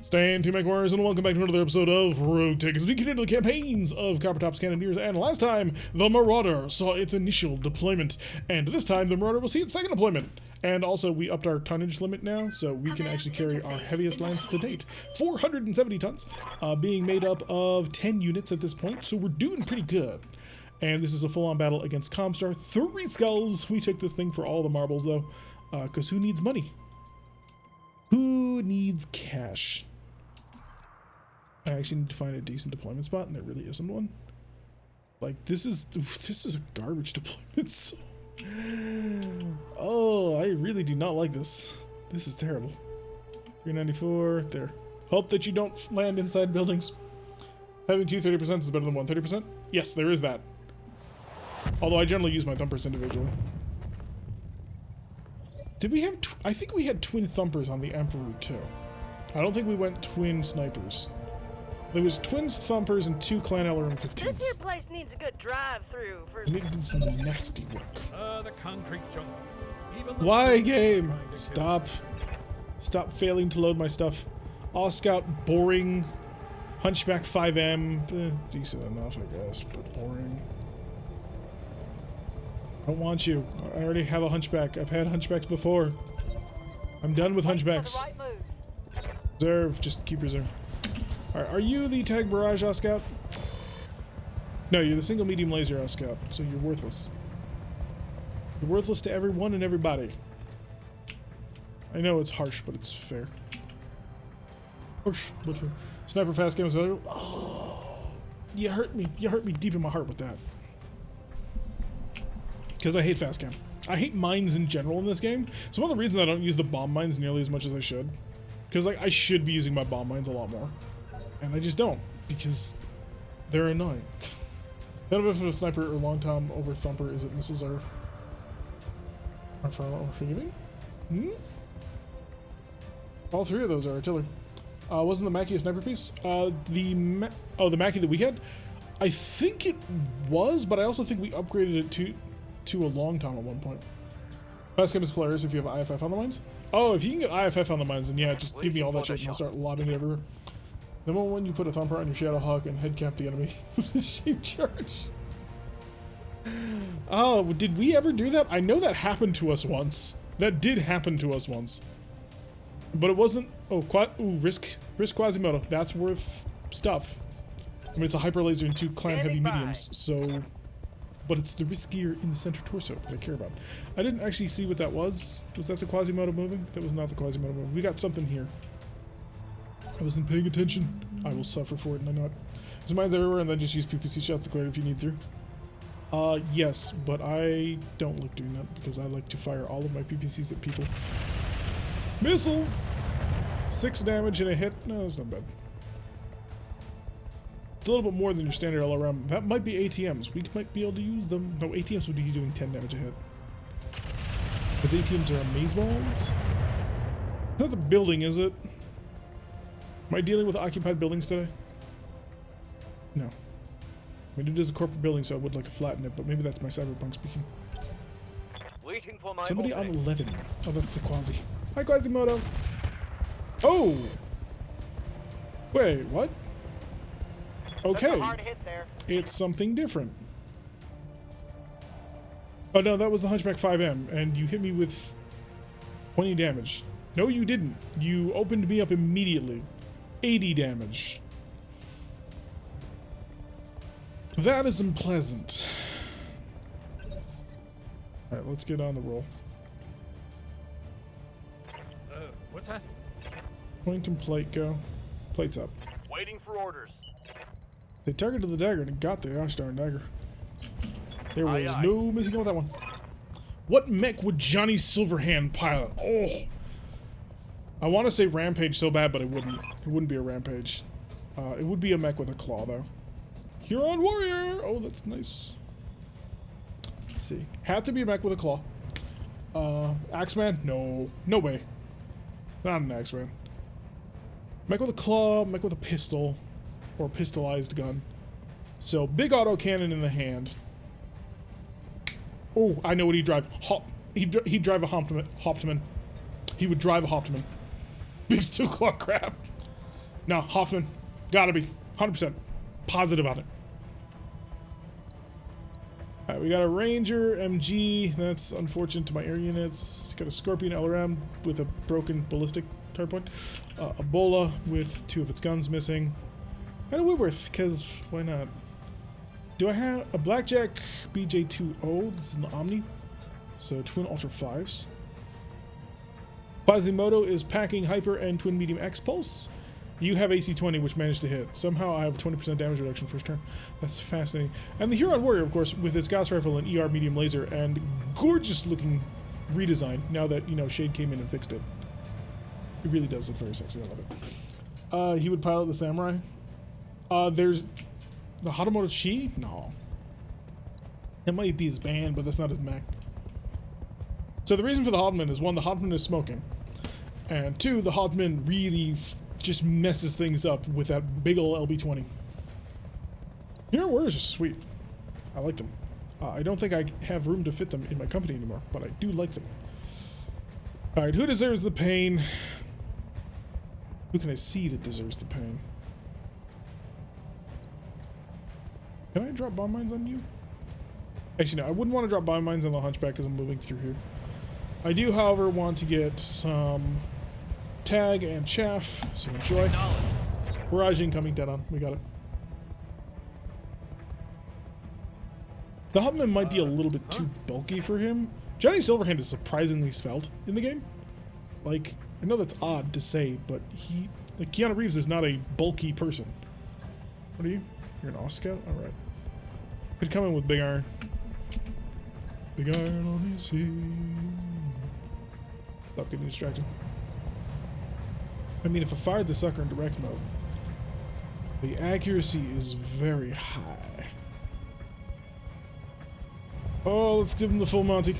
Stand to MechWarriors, and welcome back to another episode of RogueTech as we continue the campaigns of Coppertop's Cannoneers. And last time, the Marauder saw its initial deployment, and this time the Marauder will see its second deployment. And also, we upped our tonnage limit now, so we can actually carry our heaviest lance to date, 470 tons, being made up of 10 units at this point, so we're doing pretty good. And this is a full-on battle against Comstar. 3 skulls. We took this thing for all the marbles, though, because who needs money? Who needs cash? I actually need to find a decent deployment spot, and there really isn't one. Like, this is a garbage deployment. So, oh, I really do not like this. This is terrible. 394 there. Hope that you don't land inside buildings. Having 230% is better than 130%. Yes, there is that. Although I generally use my thumpers individually. Did we have? I think we had twin thumpers on the Emperor too. I don't think we went twin snipers. There was twins thumpers and 2 clan LRM-15s. This here place needs a good drive-through for. And it did some nasty work. The concrete jungle. Why, game? Stop failing to load my stuff. All Scout, boring. Hunchback 5M, decent enough, I guess, but boring. I don't want you. I already have a hunchback. I've had hunchbacks before. I'm done with hunchbacks. Reserve, just keep reserve. Alright, are you the tag barrage Scout? No, you're the single medium laser Scout, so you're worthless. You're worthless to everyone and everybody. I know it's harsh, but it's fair. Harsh, but fair. Sniper fast game is available. Oh, you hurt me. You hurt me deep in my heart with that. Because I hate fast cam. I hate mines in general in this game. It's one of the reasons I don't use the bomb mines nearly as much as I should. Because like I should be using my bomb mines a lot more. And I just don't. Because they're annoying. Benefit of a sniper or long tom over thumper is it misses our fire over forgiving? All 3 of those are artillery. Wasn't the Mackie a sniper piece? The Mackie that we had? I think it was, but I also think we upgraded it to a long tom at one point. Fast cam is hilarious if you have IFF on the mines. Oh, if you can get IFF on the mines, then yeah, just give me all that shit and I'll start lobbing it everywhere. The moment when you put a thumper on your Shadowhawk and headcap the enemy with a shape charge. Oh, did we ever do that? I know that happened to us once. That did happen to us once. But it wasn't. Oh, risk Quasimodo. That's worth stuff. I mean, it's a hyper laser and 2 clan heavy mediums, so. But it's the riskier in the center torso that I care about. I didn't actually see what that was. Was that the Quasimodo moving? That was not the Quasimodo moving. We got something here. I wasn't paying attention. I will suffer for it, and I know it. There's mines everywhere, and then just use PPC shots to clear it if you need through. Yes, but I don't like doing that because I like to fire all of my PPCs at people. Missiles! 6 damage and a hit. No, that's not bad. It's a little bit more than your standard LRM. That might be ATMs. We might be able to use them. No, ATMs would be doing 10 damage a hit. Because ATMs are amazeballs. It's not the building, is it? Am I dealing with occupied buildings today? No. I mean, it is a corporate building, so I would like to flatten it, but maybe that's my cyberpunk speaking. Waiting for my Somebody on 11. Oh, that's the Quasi. Hi, Quasimodo. Oh! Wait, what? Okay. It's something different. Oh, no, that was the Hunchback 5M, and you hit me with 20 damage. No, you didn't. You opened me up immediately. 80 damage. That is unpleasant. Alright, let's get on the roll. What's that? When can plate go? Plate's up. Waiting for orders. They targeted the dagger and it got the gosh darn dagger. There was no missing out with that one. What mech would Johnny Silverhand pilot? Oh! I want to say Rampage so bad, but it wouldn't. It wouldn't be a Rampage. It would be a mech with a claw, though. Huron Warrior! Oh, that's nice. Let's see. Had to be a mech with a claw. Axeman? No. No way. Not an Axeman. Mech with a claw, mech with a pistol. Or pistolized gun. So, big autocannon in the hand. Oh, I know what he'd drive. He'd drive a Hauptmann. He would drive a Hauptmann. Big steel claw crap. No, Hoffman. Gotta be. 100% positive on it. Alright, we got a Ranger MG. That's unfortunate to my air units. Got a Scorpion LRM with a broken ballistic turret point. Ebola with 2 of its guns missing. And a Whitworth, because why not? Do I have a Blackjack BJ20? This is an Omni. So twin Ultra 5s. Quasimodo is packing Hyper and Twin Medium X Pulse. You have AC-20, which managed to hit. Somehow I have a 20% damage reduction first turn. That's fascinating. And the Huron Warrior, of course, with its Gauss Rifle and ER Medium Laser and gorgeous looking redesign now that, you know, Shade came in and fixed it. It really does look very sexy. I love it. He would pilot the Samurai. There's the Hatamoto Chi? No. That might be his band, but that's not his mech. So the reason for the Hodman is, 1, the Hodman is smoking. And 2, the Hodman really just messes things up with that big ol' LB-20. Hero Warriors are sweet. I like them. I don't think I have room to fit them in my company anymore, but I do like them. Alright, who deserves the pain? Who can I see that deserves the pain? Can I drop bomb mines on you? Actually, no, I wouldn't want to drop bomb mines on the Hunchback because I'm moving through here. I do, however, want to get some tag and chaff, so enjoy. Barrage incoming, dead on. We got it. The Hubman might be a little bit too bulky for him. Johnny Silverhand is surprisingly svelte in the game. Like, I know that's odd to say, but like, Keanu Reeves is not a bulky person. What are you? You're an Oscar? Alright. Could come in with Big Iron. Big Iron on his head. Stop getting distracted. I mean, if I fired the sucker in direct mode, the accuracy is very high. Oh, let's give him the full Monty.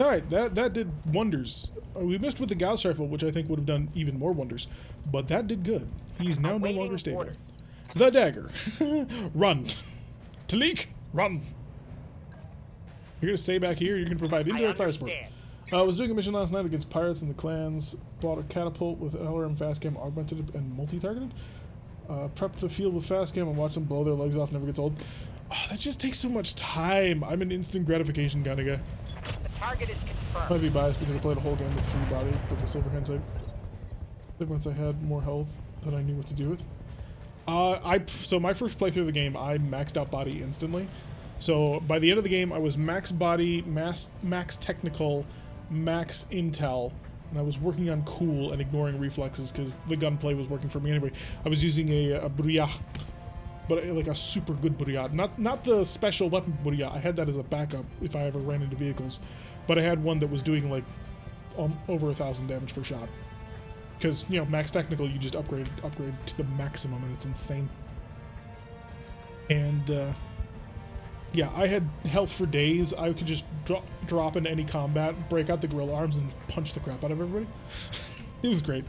Alright, that did wonders. We missed with the Gauss Rifle, which I think would have done even more wonders. But that did good. He's now no longer stable. Order. The dagger. Run. Talik, run. You're going to stay back here. You're going to provide indirect fire support. I was doing a mission last night against pirates and the clans. Bought a catapult with LRM fast cam augmented and multi-targeted. Prepped the field with fast cam and watched them blow their legs off. Never gets old. Oh, that just takes so much time. I'm an instant gratification kind of guy. The target is confirmed. Might be biased because I played a whole game with 3 body with the Silverhand side. Then once I had more health than I knew what to do with. So my first playthrough of the game, I maxed out body instantly. So by the end of the game, I was max body, max technical, max intel, and I was working on cool and ignoring reflexes because the gunplay was working for me anyway. I was using a Brouillat, but like a super good Brouillat, not the special weapon Brouillat. I had that as a backup if I ever ran into vehicles, but I had one that was doing like over 1,000 damage per shot. Because, you know, max technical, you just upgrade to the maximum, and it's insane. And yeah, I had health for days. I could just drop into any combat, break out the gorilla arms, and punch the crap out of everybody. It was great.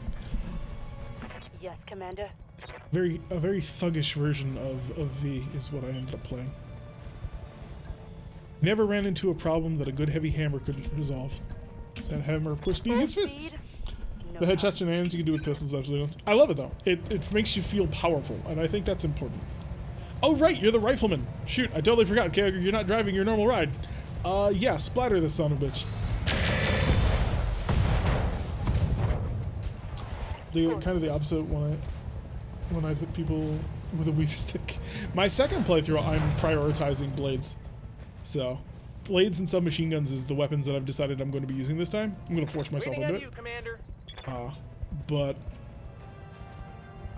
Yes, Commander. A very thuggish version of V is what I ended up playing. Never ran into a problem that a good heavy hammer couldn't resolve. That hammer, of course, being his fists. The headshot shenanigans you can do with pistols, absolutely nuts. I love it though. It makes you feel powerful, and I think that's important. Oh right, you're the rifleman. Shoot, I totally forgot. Okay, you're not driving your normal ride. Yeah, splatter this son of a bitch. Kind of the opposite when I'd hit people with a weak stick. My second playthrough, I'm prioritizing blades. So, blades and submachine guns is the weapons that I've decided I'm going to be using this time. I'm going to force myself into it. Commander. But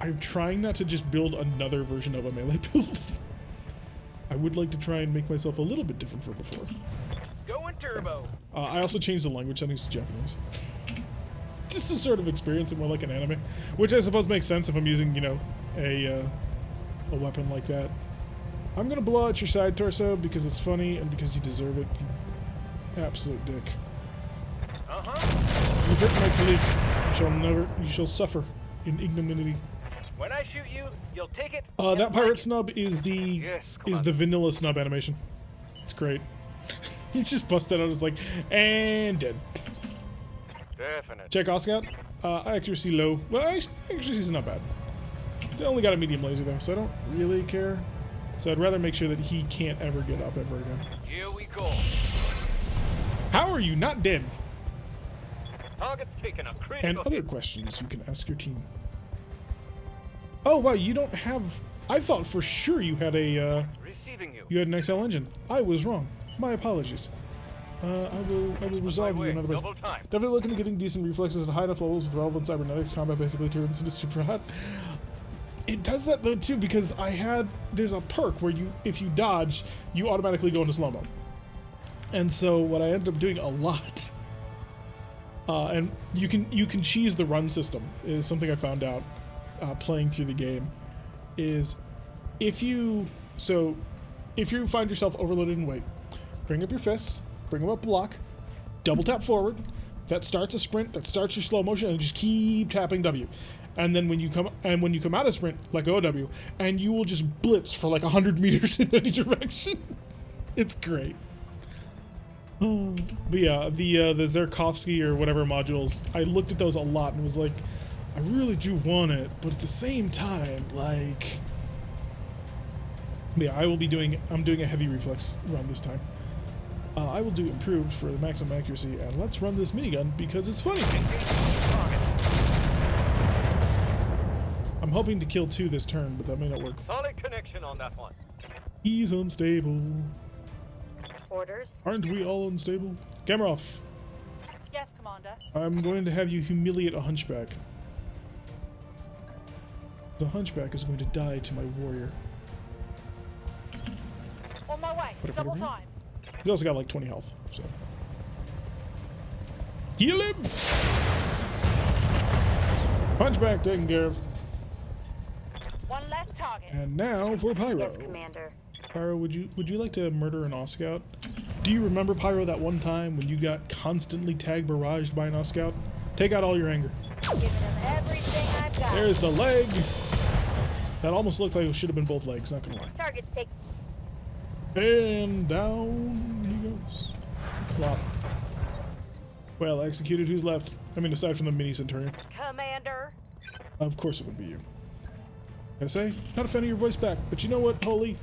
I'm trying not to just build another version of a melee build. I would like to try and make myself a little bit different from before. Going turbo. I also changed the language settings to Japanese. Just to sort of experience it more like an anime, which I suppose makes sense if I'm using, you know, a weapon like that. I'm gonna blow out your side torso because it's funny and because you deserve it, you absolute dick. You hurt my colleague. You shall suffer in ignominy. When I shoot you, you'll take it. That pirate snub is the vanilla snub animation. It's great. He's just busted out. It's like, and dead. Definitely. Check Oscout. Accuracy low. Well, accuracy is not bad. It's only got a medium laser though, so I don't really care. So I'd rather make sure that he can't ever get up ever again. Here we go. How are you not dead? Target's taking a critical And other hit. questions you can ask your team. Oh wow, you don't have. I thought for sure you had a. Receiving you. You had an XL engine. I was wrong. My apologies. I will resolve you another way. Double time. Definitely looking at getting decent reflexes at high enough levels with relevant cybernetics. Combat basically turns into super hot. It does that though too because there's a perk where if you dodge, you automatically go into slow-mo. And so what I ended up doing a lot, and you can cheese the run system is something I found out playing through the game, is if you find yourself overloaded in weight, bring up your fists, bring them up block, double tap forward, that starts a sprint, that starts your slow motion, and just keep tapping W. And then when you come out of sprint, let go of W, and you will just blitz for like 100 meters in any direction. It's great. But yeah, the Zerkovsky or whatever modules, I looked at those a lot and was like, I really do want it, but at the same time, like, yeah, I'm doing a heavy reflex run this time. I will do improved for the maximum accuracy, and let's run this minigun because it's funny. I'm hoping to kill 2 this turn, but that may not work. Solid connection on that one. He's unstable. Orders. Aren't we all unstable? Camera off. Yes, Commander. I'm going to have you humiliate a hunchback. The hunchback is going to die to my warrior. On my way. Put it Double right. time. He's also got like 20 health, so. Heal him! Hunchback taken care of. One less target. And now for Pyro. Yes, Commander. Pyro, would you like to murder an Oscout? Do you remember, Pyro, that one time when you got constantly tag barraged by an Oscout? Take out all your anger. Giving them everything I've got. There's the leg. That almost looked like it should have been both legs, not gonna lie. Target's take. And down he goes. Flop. Well executed. Who's left? I mean, aside from the mini Centurion. Commander. Of course it would be you. Gotta say, not a fan of your voice back, but you know what, Holy?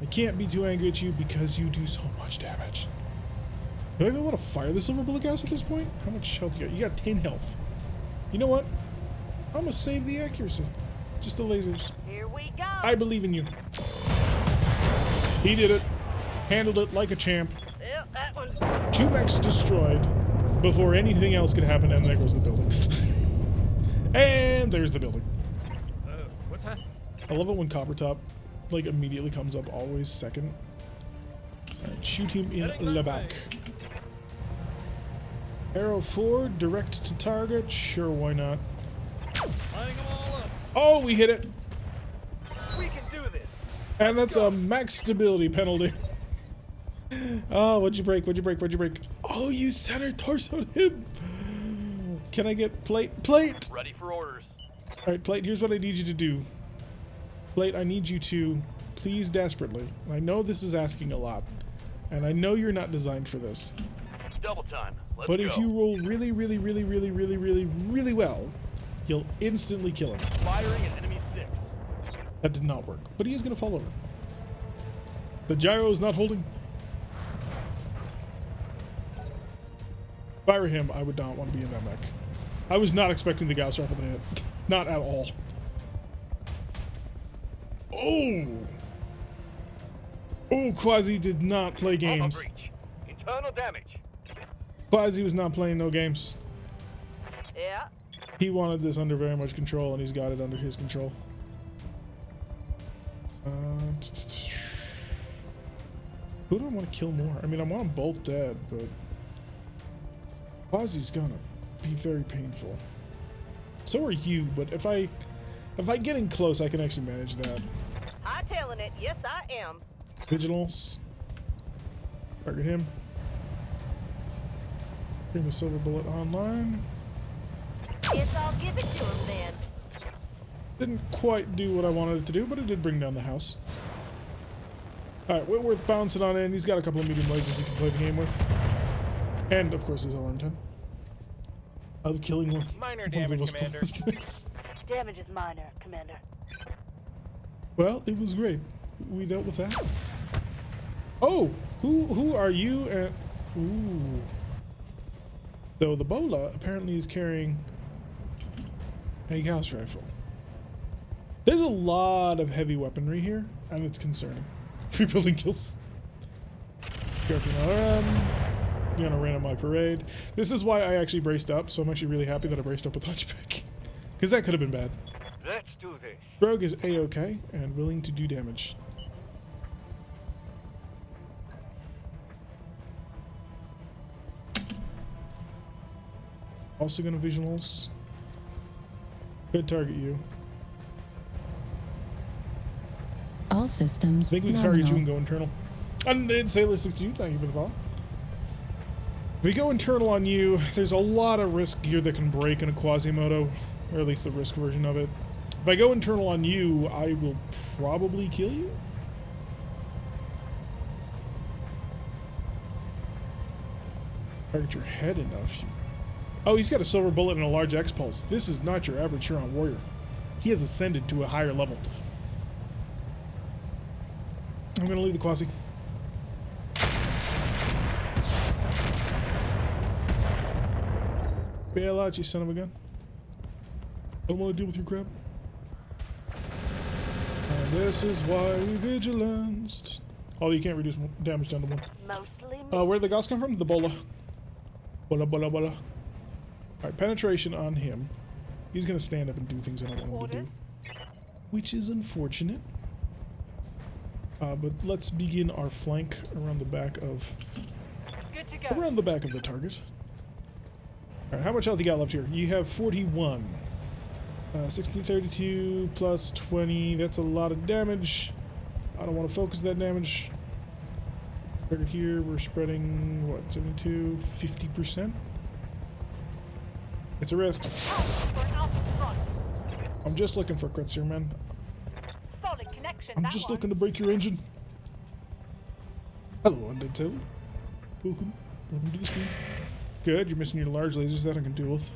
I can't be too angry at you because you do so much damage. Do I even want to fire the silver bullet gas at this point? How much health you got? You got 10 health. You know what? I'm gonna save the accuracy. Just the lasers. Here we go. I believe in you. He did it. Handled it like a champ. Yep, that was. 2 mechs destroyed before anything else could happen, and there goes the building. And there's the building. What's that? I love it when Coppertop like immediately comes up always second. Alright, shoot him in the back. Arrow 4, direct to target. Sure, why not? Lining them all up. Oh, we hit it! We can do this. And that's a max stability penalty. Oh, what'd you break? What'd you break? What'd you break? Oh, you center torsoed him! Can I get plate? Plate! Ready for orders. Alright, Plate, here's what I need you to do. Plate, I need you to, please desperately, and I know this is asking a lot, and I know you're not designed for this, Double time. Let's but go. if you roll really, really, really, really, really, really, really well, you'll instantly kill him. Firing at enemy 6. That did not work, but he is going to fall over. The gyro is not holding. If I were him, I would not want to be in that mech. I was not expecting the Gauss rifle to hit. Not at all. Oh! Oh, Quasi did not play games. Breach. Internal damage. Quasi was not playing no games. Yeah. He wanted this under very much control, and he's got it under his control. Who do I want to kill more? I mean, I want them both dead, but Quasi's gonna be very painful. So are you, but if I get in close, I can actually manage that. I'm telling it. Yes, I am. Vigilance. Target him. Bring the silver bullet online. Guess I'll give it to him then. Didn't quite do what I wanted it to do, but it did bring down the house. Alright, Whitworth bouncing on in. He's got a couple of medium lasers he can play the game with. And, of course, his LM10. of killing one. Minor one of the damage, most Commander. pointless mechs. Damage is minor, Commander. Well, it was great. We dealt with that. Oh, who are you? And ooh. So the Bola apparently is carrying a Gauss rifle. There's a lot of heavy weaponry here, and it's concerning. Rebuilding kills. Gonna ran on my parade. This is why I actually braced up, so I'm actually really happy that I braced up with Hunchback. Because that could have been bad. Let's do this. Rogue is A-OK and willing to do damage. Also gonna visuals. Could target you. All systems. I think we can target you and go internal. And Sailor 62, thank you for the follow. If we go internal on you, there's a lot of risk here that can break in a Quasimodo, or at least the risk version of it. If I go internal on you, I will probably kill you. Target your head enough. Oh, he's got a silver bullet and a large X-Pulse. This is not your average Huron warrior. He has ascended to a higher level. I'm gonna leave the Quasi. Bail out, you son of a gun. Don't want to deal with your crap. And this is why we vigilanced. Oh, you can't reduce damage down to 1. Mostly me. Where did the Gauss come from? The Bola. Bola. Alright, penetration on him. He's gonna stand up and do things I don't want him to do. Which is unfortunate. But let's begin our flank around the back of... Good to go. Around the back of the target. Alright, how much health you got left here? You have 41. 1632 plus 20. That's a lot of damage. I don't want to focus that damage. Target here, we're spreading, what, 72? 50%? It's a risk. I'm just looking for crits here, man. Solid connection. I'm just looking to break your engine. Hello, Undead Taylor. Welcome. Welcome to the stream. Good, you're missing your large lasers. That I can deal with.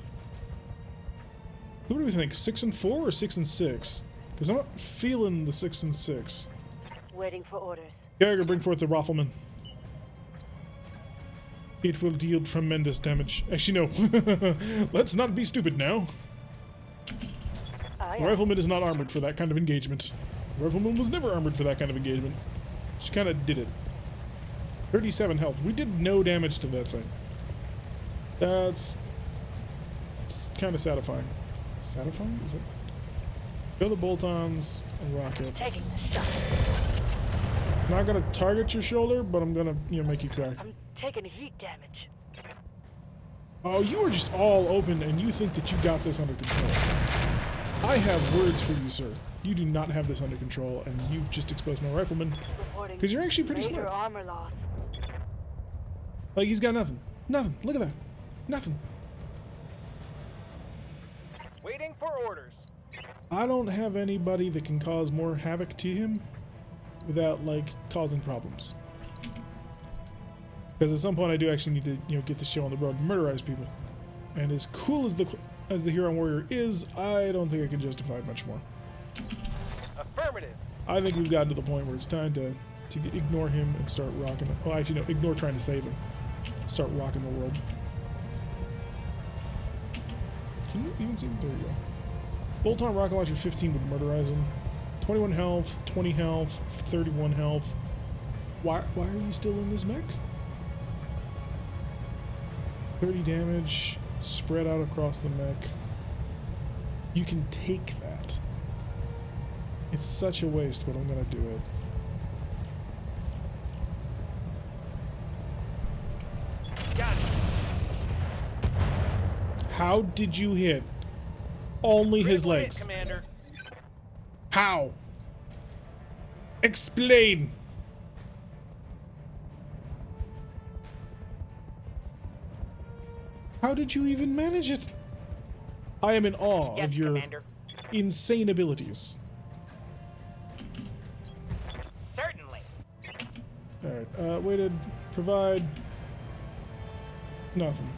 What do we think? 6 and 4 or 6 and 6? Because I'm not feeling the 6 and 6. Waiting for orders. Gallagher, bring forth the Rifleman. It will deal tremendous damage. Actually, no. Let's not be stupid now. The Rifleman is not armored for that kind of engagement. The Rifleman was never armored for that kind of engagement. She kind of did it. 37 health. We did no damage to that thing. That's kind of satisfying. Satisfying? Is it? Go the bolt-ons and rocket. Taking the shot. Not gonna target your shoulder, but I'm gonna, make you cry. I'm taking heat damage. Oh, you are just all open and you think that you got this under control. I have words for you, sir. You do not have this under control, and you've just exposed my Rifleman. Because you're actually pretty Major smart. armor loss. Like, he's got nothing. Nothing. Look at that. Nothing. Waiting for orders. I don't have anybody that can cause more havoc to him without, like, causing problems. Because at some point I do actually need to, get the show on the road and murderize people. And as cool as the Huron Warrior is, I don't think I can justify it much more. Affirmative. I think we've gotten to the point where it's time to ignore him and start rocking it. Oh, actually, no, ignore trying to save him. Start rocking the world. Can you even see him? There you go. Bolt-on rocket launcher 15 would murderize him. 21 health, 20 health, 31 health. Why are you still in this mech? 30 damage, spread out across the mech. You can take that. It's such a waste, but I'm gonna do it. Got it. How did you hit only his Critical hit, legs? Commander. How? Explain. How did you even manage it? I am in awe Yes, of your Commander. insane abilities. Certainly. Alright, weighted, provide. Nothing.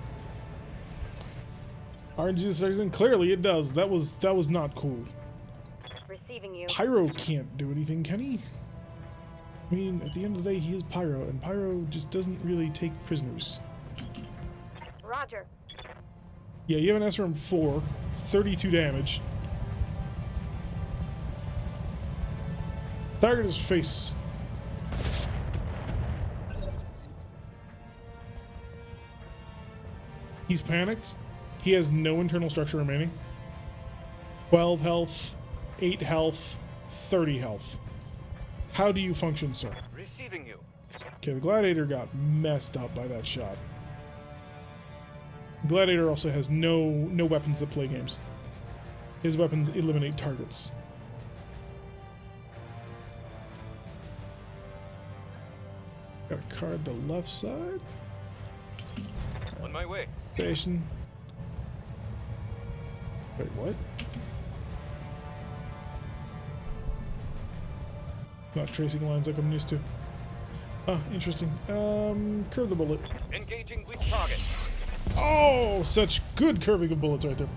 RNG section, clearly it does. That was not cool. Receiving you. Pyro can't do anything, can he? I mean, at the end of the day, he is Pyro, and Pyro just doesn't really take prisoners. Roger. Yeah, you have an SRM 4. It's 32 damage. Target his face. He's panicked. He has no internal structure remaining. 12 health, 8 health, 30 health. How do you function, sir? Receiving you. Okay, the Gladiator got messed up by that shot. Gladiator also has no weapons that play games. His weapons eliminate targets. Got a card the left side. On my way. Station. Wait, what? Not tracing lines like I'm used to. Oh, interesting. Curve the bullet. Engaging with target. Oh, such good curving of bullets right there.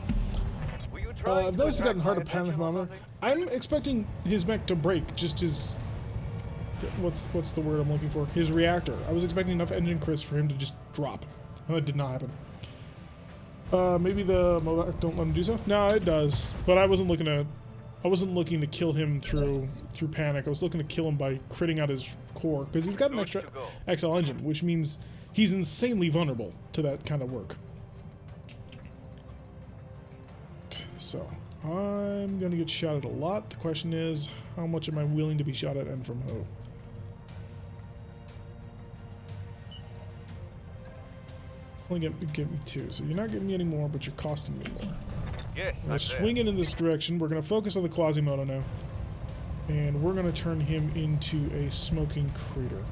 Were you trying I've noticed it's gotten hard to attract my panic attention or monitor. something? I'm expecting his mech to break, just his... What's the word I'm looking for? His reactor. I was expecting enough engine crisp for him to just drop. And that did not happen. Maybe the Movac don't let him do so? No, it does. But I wasn't looking to kill him through panic. I was looking to kill him by critting out his core, because he's got an extra XL engine, which means he's insanely vulnerable to that kind of work. So, I'm gonna get shot at a lot. The question is, how much am I willing to be shot at and from who? Only get me 2, so you're not getting me any more, but you're costing me more. Yes, We're swinging in this direction. We're going to focus on the Quasimodo now. And we're going to turn him into a smoking crater.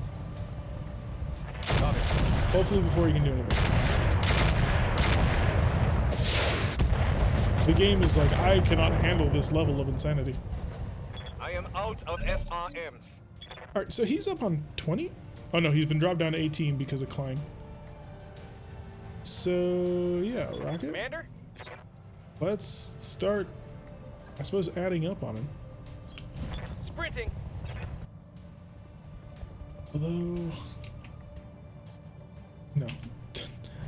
Hopefully before he can do anything. The game is like, I cannot handle this level of insanity. I am out of SRMs. Alright, so he's up on 20? Oh no, he's been dropped down to 18 because of Klein. So, yeah, Rocket. Commander? Let's start, I suppose, adding up on him. Sprinting. Although, no,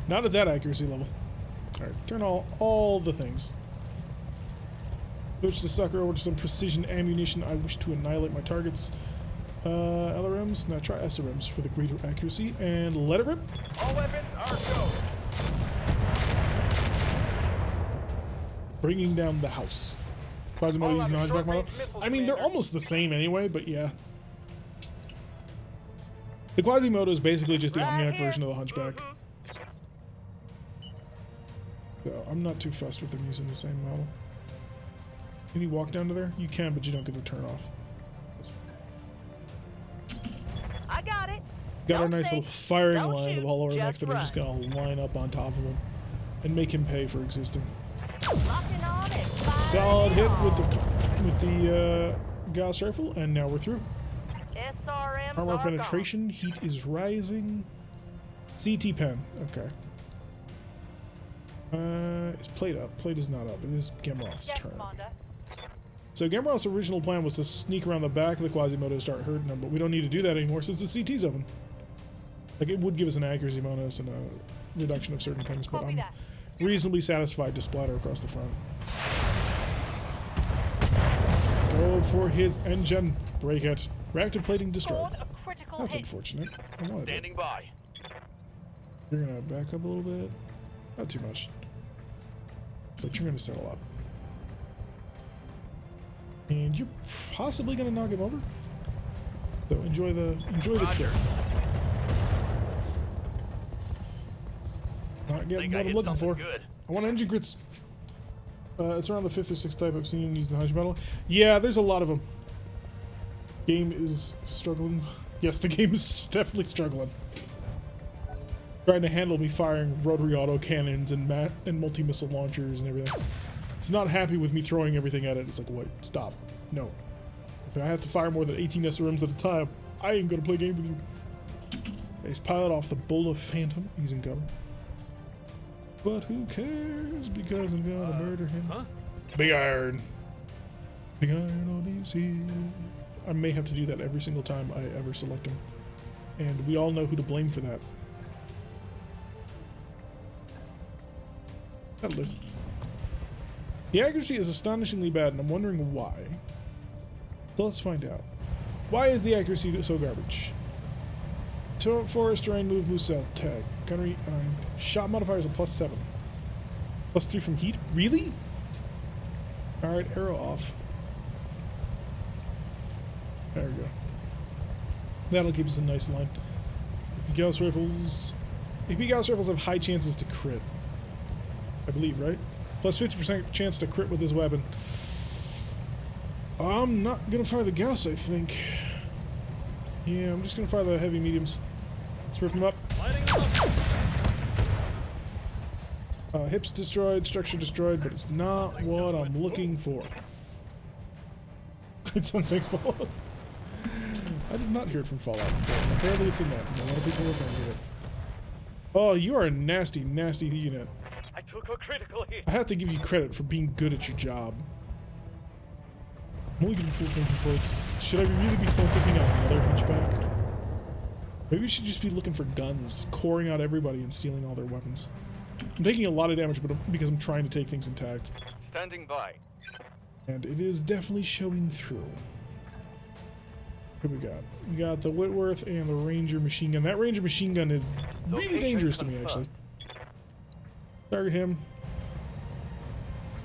not at that accuracy level. All right, turn all the things. Switch the sucker over to some precision ammunition. I wish to annihilate my targets. LRMs, now try SRMs for the greater accuracy, and let it rip. All weapons are go. Bringing down the house. Quasimodo using the Hunchback model. I mean, they're almost the same anyway, but yeah. The Quasimodo is basically just the Omniac version of the Hunchback. So I'm not too fussed with them using the same model. Can you walk down to there? You can, but you don't get the turn off. I got it. Got our Don't nice think, little firing don't line shoot, of all our mechs just that are just run. gonna line up on top of him and make him pay for existing. Locking on it. Solid hit with the Gauss rifle, and now we're through. SRMs Armor are penetration, heat is rising. CT pen, okay. Is plate up? Plate is not up. It is Gemroth's Yes, turn. Commander. So Gemroth's original plan was to sneak around the back of the Quasimodo and start hurting him, but we don't need to do that anymore since the CT's open. Like, it would give us an accuracy bonus and a reduction of certain things, but Copy I'm that. reasonably satisfied to splatter across the front. Go for his engine. Break it. Reactive plating destroyed. Scored a critical That's hit. unfortunate. I wanted it. Standing by. You're gonna back up a little bit. Not too much. But you're gonna settle up. And you're possibly gonna knock him over. So enjoy the trip. Not getting what I'm looking for. Good. I want engine grits. It's around the 5th or 6th type I've seen using the Hunch Battle. Yeah, there's a lot of them. Game is struggling. Yes, the game is definitely struggling. Trying to handle me firing rotary auto cannons and multi-missile launchers and everything. It's not happy with me throwing everything at it. It's like, wait, stop. No. If I have to fire more than 18 SRMs at a time, I ain't gonna play a game with you. Base pilot off the Bola Phantom. He's in cover. But who cares? Because I'm gonna murder him. Huh? Big iron. Big iron on DC. I may have to do that every single time I ever select him. And we all know who to blame for that. That'll do. The accuracy is astonishingly bad, and I'm wondering why. So let's find out. Why is the accuracy so garbage? Forest, terrain, move cell, tag. Gunnery, shot modifier is a +7. +3 from heat? Really? Alright, arrow off. There we go. That'll keep us in a nice line. AP Gauss rifles. AP Gauss rifles have high chances to crit. I believe, right? Plus 50% chance to crit with this weapon. I'm not gonna fire the Gauss, I think. Yeah, I'm just gonna fire the heavy mediums. Let's rip them up. Lighting them up. Hips destroyed, structure destroyed, but it's not what I'm looking for. It's something Fallout. I did not hear it from Fallout. But apparently it's in that. And a lot of people are fans of it. Oh, you are a nasty, nasty unit. I took a critical hit. I have to give you credit for being good at your job. I'm only getting 4 points. Should I really be focusing on another hunchback? Maybe we should just be looking for guns, coring out everybody and stealing all their weapons. I'm taking a lot of damage, but because I'm trying to take things intact. Standing by. And it is definitely showing through. What do we got? We got the Whitworth and the Ranger machine gun. That Ranger machine gun is really Location dangerous to me, actually. Target him.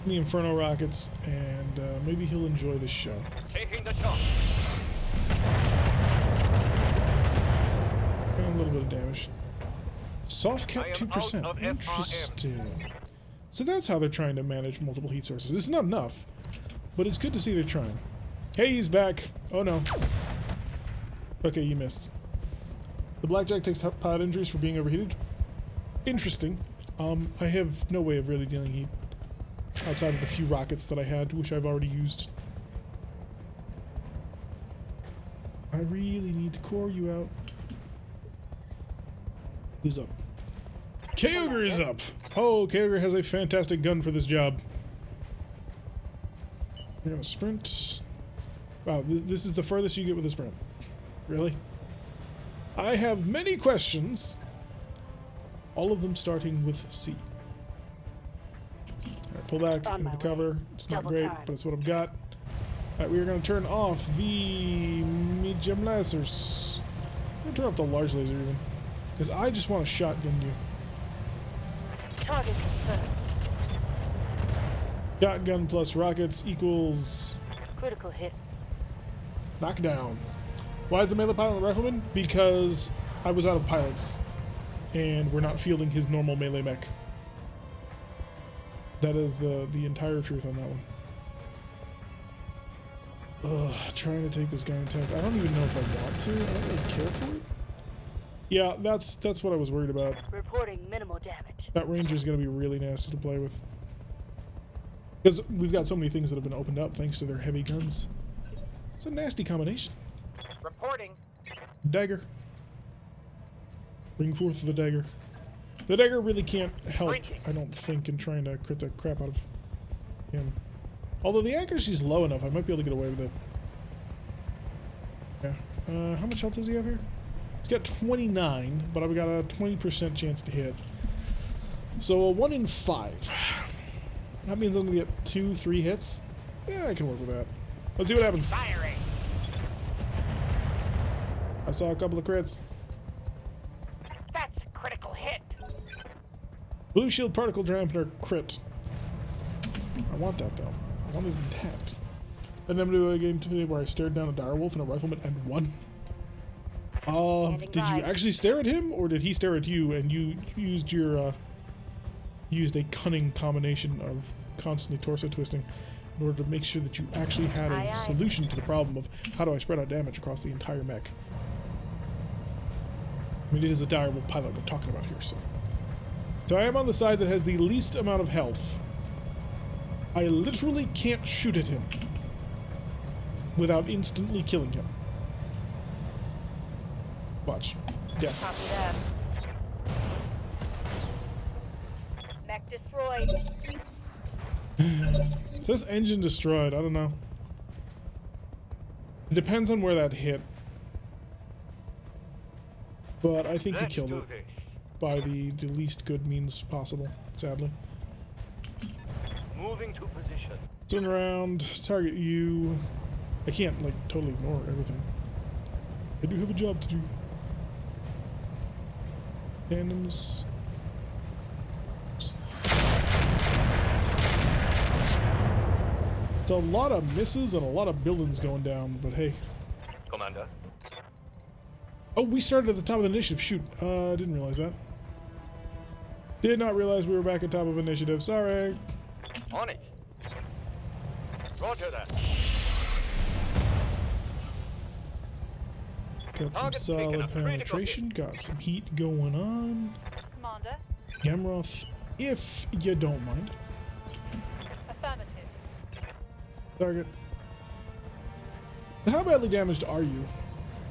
The Inferno rockets, and maybe he'll enjoy this show. Taking the shot. And a little bit of damage. Soft cap I am 2%. out of Interesting. So that's how they're trying to manage multiple heat sources. This is not enough, but it's good to see they're trying. Hey, he's back. Oh no. Okay, you missed. The Blackjack takes pod injuries for being overheated. Interesting. I have no way of really dealing heat outside of the few rockets that I had, which I've already used. I really need to core you out. Who's up? Kyogre is up! Oh, Kyogre has a fantastic gun for this job. We're gonna sprint. Wow, this is the furthest you get with a sprint. Really? I have many questions. All of them starting with C. Alright, pull back into the cover. It's not great, but it's what I've got. Alright, we are going to turn off the medium lasers. I'm going to turn off the large laser even. Because I just want to shotgun you. Target confirmed. Shotgun plus rockets equals Critical hit. knockdown. Why is the melee pilot a rifleman? Because I was out of pilots. And we're not fielding his normal melee mech. That is the entire truth on that one. Ugh, trying to take this guy intact. I don't even know if I want to. I don't really care for it. Yeah, that's what I was worried about. Reporting minimal damage. That Ranger's gonna be really nasty to play with. Because we've got so many things that have been opened up thanks to their heavy guns. It's a nasty combination. Reporting. Dagger. Bring forth the dagger. The dagger really can't help, I don't think, in trying to crit the crap out of him. Although the accuracy's low enough, I might be able to get away with it. Yeah. How much health does he have here? He's got 29, but I've got a 20% chance to hit. So a 1 in 5. That means I'm gonna get 2-3 hits. Yeah, I can work with that. Let's see what happens. Firing. I saw a couple of crits. That's a critical hit. Blue shield particle dampener crit. I want that though. I want it intact. I never do a game today where I stared down a direwolf and a rifleman and won. Did you actually stare at him, or did he stare at you and you used your used a cunning combination of constantly torso twisting in order to make sure that you actually had a solution to the problem of how do I spread out damage across the entire mech? I mean, it is a direwolf pilot we're talking about here, so I am on the side that has the least amount of health. I literally can't shoot at him without instantly killing him. Watch. Death. Copy that. destroyed. It says engine destroyed. I don't know. It depends on where that hit. But I think we Let's killed do it this. by the least good means possible, sadly. Moving to position. Turn around, target you. I can't, like, totally ignore everything. I do have a job to do. Tandems. It's a lot of misses and a lot of buildings going down, but hey. Commander. Oh, we started at the top of the initiative. Shoot. Didn't realize that. Did not realize we were back at top of initiative. Sorry. On it. Roger that. Got some Target's taking a solid critical penetration. Got some heat going on. Commander. Gamroth, if you don't mind. Affirmative. Target. How badly damaged are you?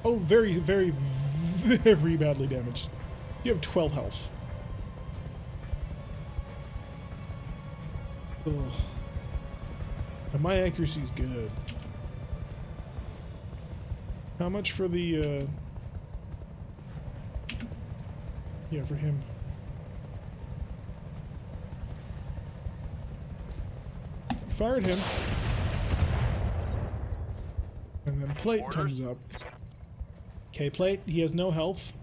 Oh, very, very, very badly damaged. You have 12 health. Ugh. And my accuracy is good. How much for the, yeah, for him. Fired him. And then plate comes up. Okay, plate, he has no health.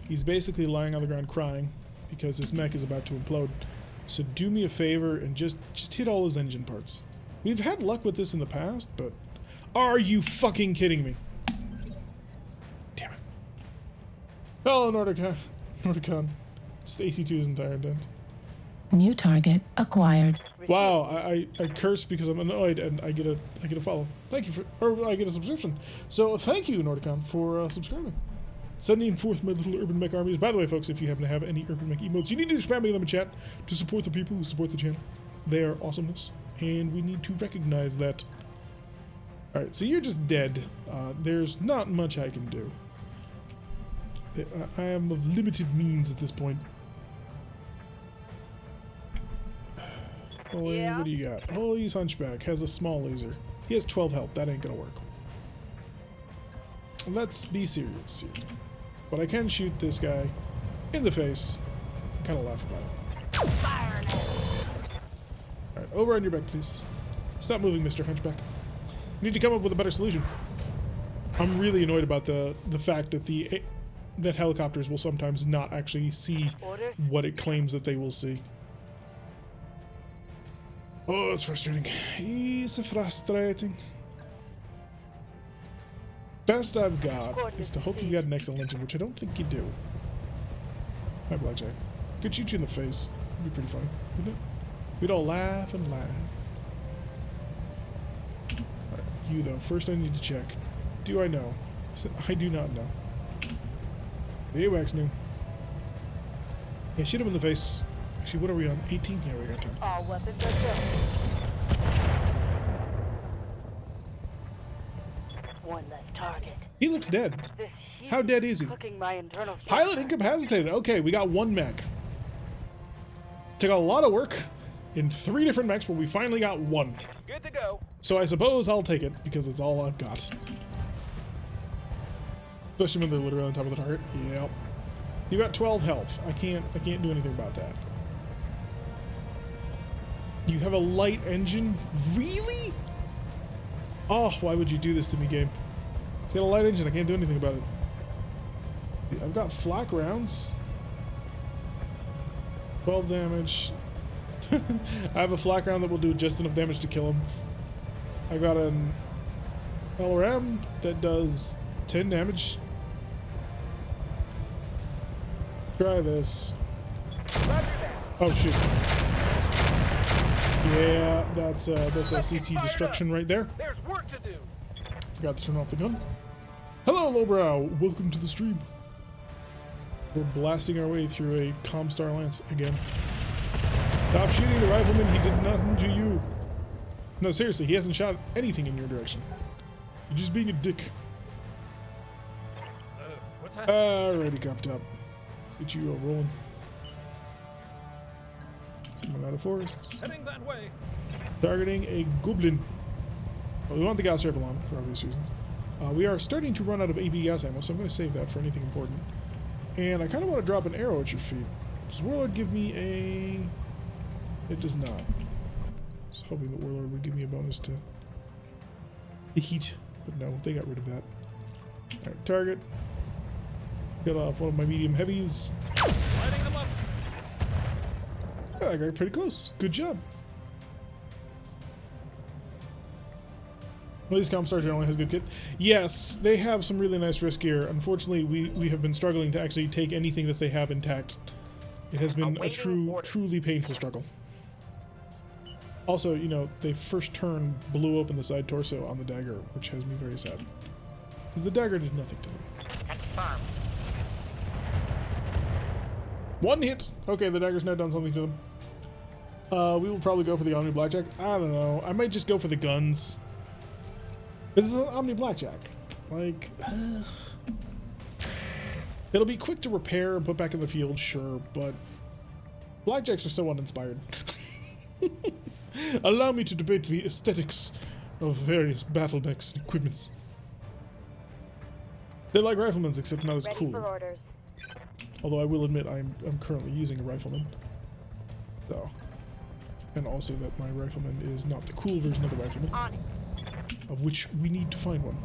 He's basically lying on the ground crying because his mech is about to implode. So do me a favor and just hit all his engine parts. We've had luck with this in the past, but are you fucking kidding me? Damn it. Hello, Nordicon. Just AC2's entire dent. New target acquired. Wow, I curse because I'm annoyed and I get a follow. Thank you for, or I get a subscription. So thank you, Nordicon, for subscribing. Sending forth my little urban mech armies. By the way, folks, if you happen to have any urban mech emotes, you need to spam me them in chat to support the people who support the channel. They are awesomeness, and we need to recognize that. All right, so you're just dead. There's not much I can do. I am of limited means at this point. Oh, Yeah. what do you got? Holy Hunchback has a small laser. He has 12 health. That ain't gonna work. Let's be serious here. But I can shoot this guy in the face and kind of laugh about it. Alright, over on your back, please. Stop moving, Mr. Hunchback. Need to come up with a better solution. I'm really annoyed about the fact that that helicopters will sometimes not actually see what it claims that they will see. Oh, it's frustrating. It's frustrating. Best I've got is to hope you got an excellent engine, which I don't think you do. Hi, Blackjack. Could shoot you in the face. It'd be pretty funny, wouldn't it? We'd all laugh and laugh. Alright, you though. First I need to check. Do I know? I do not know. The AWACS knew. Yeah, shoot him in the face. Actually, what are we on? 18? Yeah, we got time. All weapons are built. One less target. He looks dead. This heat How dead is he? cooking my internal Pilot structure. incapacitated. Okay, we got one mech. Took a lot of work in 3 different mechs, but we finally got one. Good to go. So I suppose I'll take it because it's all I've got. Especially when they're literally on top of the target. Yep. You got 12 health. I can't do anything about that. You have a light engine? Really? Oh, why would you do this to me, game? You got a light engine, I can't do anything about it. I've got flak rounds. 12 damage. I have a flak round that will do just enough damage to kill him. I got an LRM that does 10 damage. Try this. Oh shoot. Yeah, that's CT destruction right there. There's work to do. Forgot to turn off the gun. Hello, Lowbrow. Welcome to the stream. We're blasting our way through a Comstar Lance again. Stop shooting the rifleman. He did nothing to you. No, seriously, he hasn't shot anything in your direction. You're just being a dick. What's that? Alrighty, copped up. Let's get you rolling. Coming out of forests. Heading that way. Targeting a goblin. Well, we want the gas rifle on, for obvious reasons. We are starting to run out of AB gas ammo, so I'm going to save that for anything important. And I kind of want to drop an arrow at your feet. Does Warlord give me a... It does not. I was hoping that Warlord would give me a bonus to the heat, but no, they got rid of that. Alright, target. Get off one of my medium heavies. Lighting them up. Yeah, I got pretty close. Good job. Well, these Comstar generally has good kit. Yes, they have some really nice risk gear. Unfortunately, we have been struggling to actually take anything that they have intact. It has been a truly painful struggle. Also, you know, they first turn blew open the side torso on the dagger, which has me very sad. Because the dagger did nothing to them. Confirmed. One hit! Okay, the dagger's now done something to them. We will probably go for the Omni Blackjack. I don't know. I might just go for the guns. This is an Omni Blackjack. Like, it'll be quick to repair and put back in the field, sure, but Blackjacks are so uninspired. Allow me to debate the aesthetics of various BattleTech equipments. They're like riflemen's, except not as Ready cool. for orders. Although I will admit I'm currently using a rifleman. So. And also that my rifleman is not the cool version of the rifleman. On it. Of which we need to find one.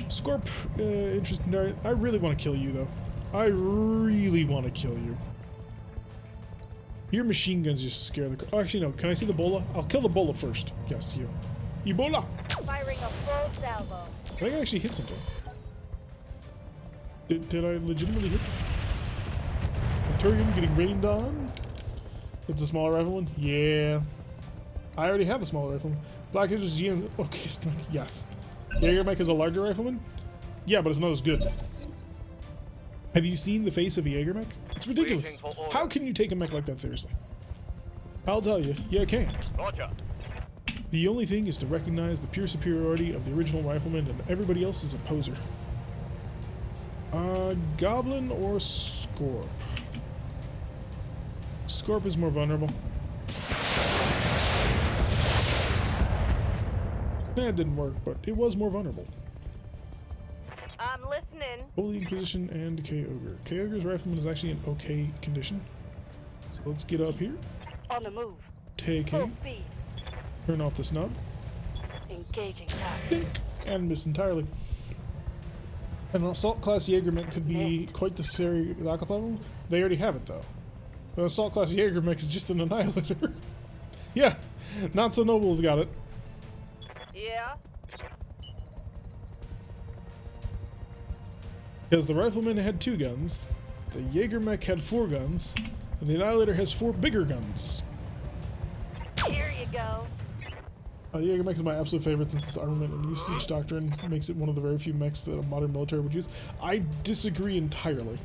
Scorp, interesting. I really want to kill you, though. I really want to kill you. Your machine guns just scare the... Oh, actually, no. Can I see the bola? I'll kill the bola first. Yes, you. Ebola! Firing a full salvo. I think I actually hit something. Did I legitimately hit? Turian getting rained on? It's a smaller rifleman? Yeah. I already have a smaller rifleman. Black Angels GM. Okay, yes. Jaeger mech is a larger rifleman? Yeah, but it's not as good. Have you seen the face of a Jaeger mech? It's ridiculous. How can you take a mech like that seriously? I'll tell you, you can't. Roger. The only thing is to recognize the pure superiority of the original rifleman, and everybody else is a poser. Goblin or Scorp? Scorp is more vulnerable. That didn't work, but it was more vulnerable. I'm listening. Holy Inquisition and K-Ogre. K-Ogre's rifleman is actually in okay condition. So let's get up here. On the move. Take Full aim. speed. Turn off the snub. Engaging target. Dink, and miss entirely. An assault class Jaeger mech could be quite the scary backup level. They already have it though. An assault class Jaeger mech is just an annihilator. Yeah, not so noble's got it. Yeah. Because the rifleman had 2 guns, the Jaeger mech had 4 guns, and the annihilator has 4 bigger guns. Here you go. The Jaeger mech is my absolute favorite since its armament and usage doctrine makes it one of the very few mechs that a modern military would use. I disagree entirely.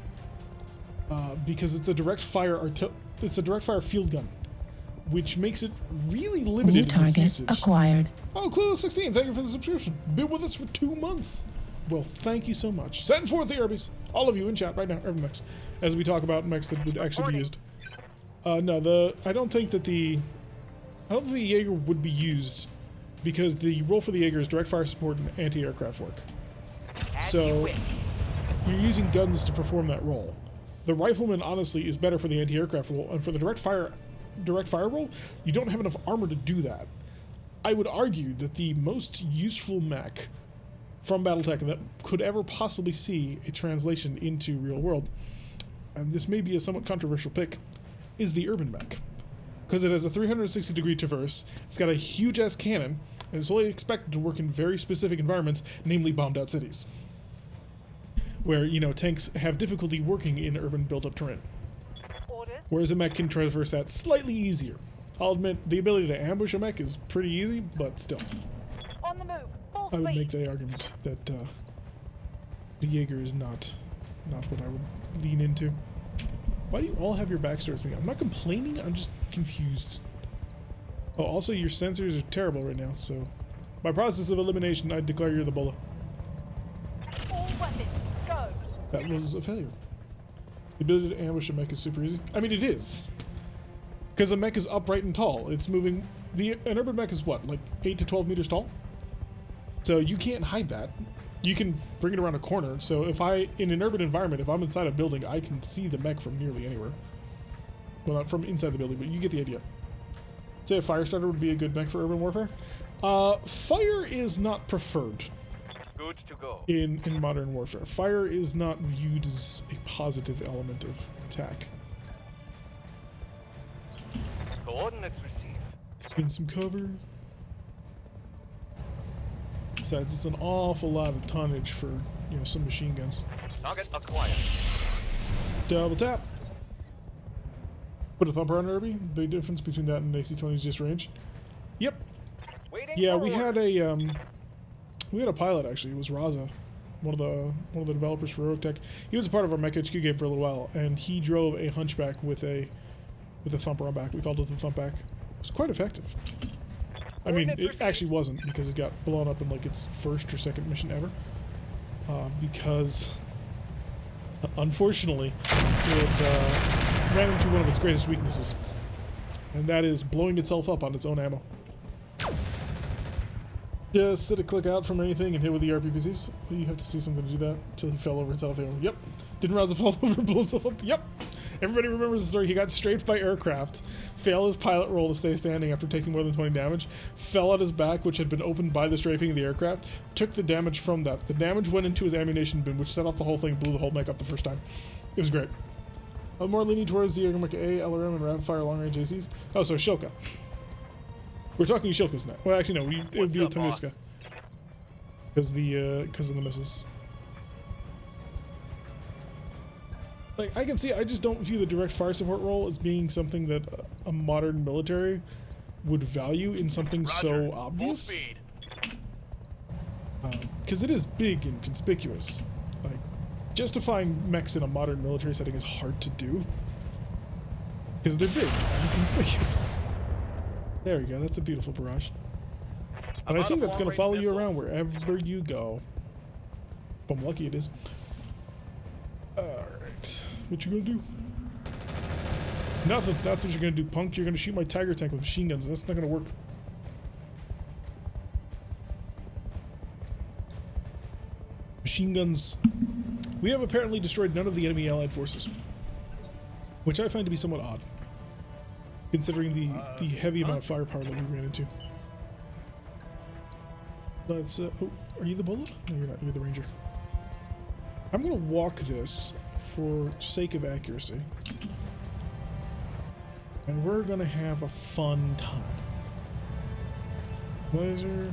Because it's a direct fire field gun, which makes it really limited New in its target usage. acquired. Oh, Clueless16, thank you for the subscription. Been with us for 2 months. Well, thank you so much. Send forth the Urbies. All of you in chat right now, Urban mechs, as we talk about mechs that would actually be used. No, I don't think the Jaeger would be used because the role for the Jaeger is direct fire support and anti-aircraft work. So you're using guns to perform that role. The rifleman honestly is better for the anti-aircraft role, and for the direct fire role, you don't have enough armor to do that. I would argue that the most useful mech from BattleTech that could ever possibly see a translation into real world, and this may be a somewhat controversial pick, is the urban mech. Because it has a 360-degree traverse, it's got a huge-ass cannon, and it's only expected to work in very specific environments, namely bombed-out cities, where, you know, tanks have difficulty working in urban built-up terrain. Orders. Whereas a mech can traverse that slightly easier. I'll admit, the ability to ambush a mech is pretty easy, but still. On the move. Full I would speed. make the argument that the Jaeger is not what I would lean into. Why do you all have your backs towards me? I'm not complaining, I'm just confused. Oh, also your sensors are terrible right now, so by process of elimination, I declare you're the Bola. All weapons. Go. That was a failure. The ability to ambush a mech is super easy. I mean, it is. Because the mech is upright and tall. It's moving. An urban mech is what, like 8 to 12 meters tall? So you can't hide that. You can bring it around a corner. So if in an urban environment, if I'm inside a building, I can see the mech from nearly anywhere. Well, not from inside the building, but you get the idea. Say a fire starter would be a good mech for urban warfare. Fire is not preferred. Good to go. In modern warfare. Fire is not viewed as a positive element of attack. Coordinates received. In some cover. Besides, it's an awful lot of tonnage for, you know, some machine guns. Target acquired. Double tap. Put a thumper on Irby. Big difference between that and AC-20's just range. Yep. Waiting Yeah, for we had orders. a pilot actually. It was Raza, one of the developers for RogueTech. He was a part of our Mech HQ game for a little while, and he drove a hunchback with a thumper on back. We called it the thumpback. It was quite effective. I mean, it actually wasn't, because it got blown up in like its first or second mission ever. Because unfortunately, it ran into one of its greatest weaknesses, and that is blowing itself up on its own ammo. Just sit a click out from anything and hit with the RPGs. You have to see something to do that until he fell over and set off ammo. Yep. Didn't Raza fall over and blow himself up? Yep. Everybody remembers the story. He got strafed by aircraft, failed his pilot roll to stay standing after taking more than 20 damage, fell on his back, which had been opened by the strafing of the aircraft, took the damage from that. The damage went into his ammunition bin, which set off the whole thing, blew the whole mech up the first time. It was great. I'm more leaning towards the Mech A, LRM, and rapid fire long range ACs. Oh, so Shilka. We're talking Shilkas now. Well, actually, no. It would be a Tamiska. Because of the misses. Like, I can see, I just don't view the direct fire support role as being something that a modern military would value in something so obvious. Because it is big and conspicuous. Like, justifying mechs in a modern military setting is hard to do. Because they're big and conspicuous. There we go, that's a beautiful barrage. And I think that's going to follow you around wherever you go. If I'm lucky, it is. Alright. What you gonna do? Nothing. That's what you're gonna do, punk. You're gonna shoot my Tiger tank with machine guns. That's not gonna work. Machine guns. We have apparently destroyed none of the enemy allied forces, which I find to be somewhat odd, considering the heavy amount of firepower that we ran into. Let's, oh, are you the Bola? No, you're not. You're the Ranger. I'm gonna walk this for sake of accuracy. And we're gonna have a fun time. Laser,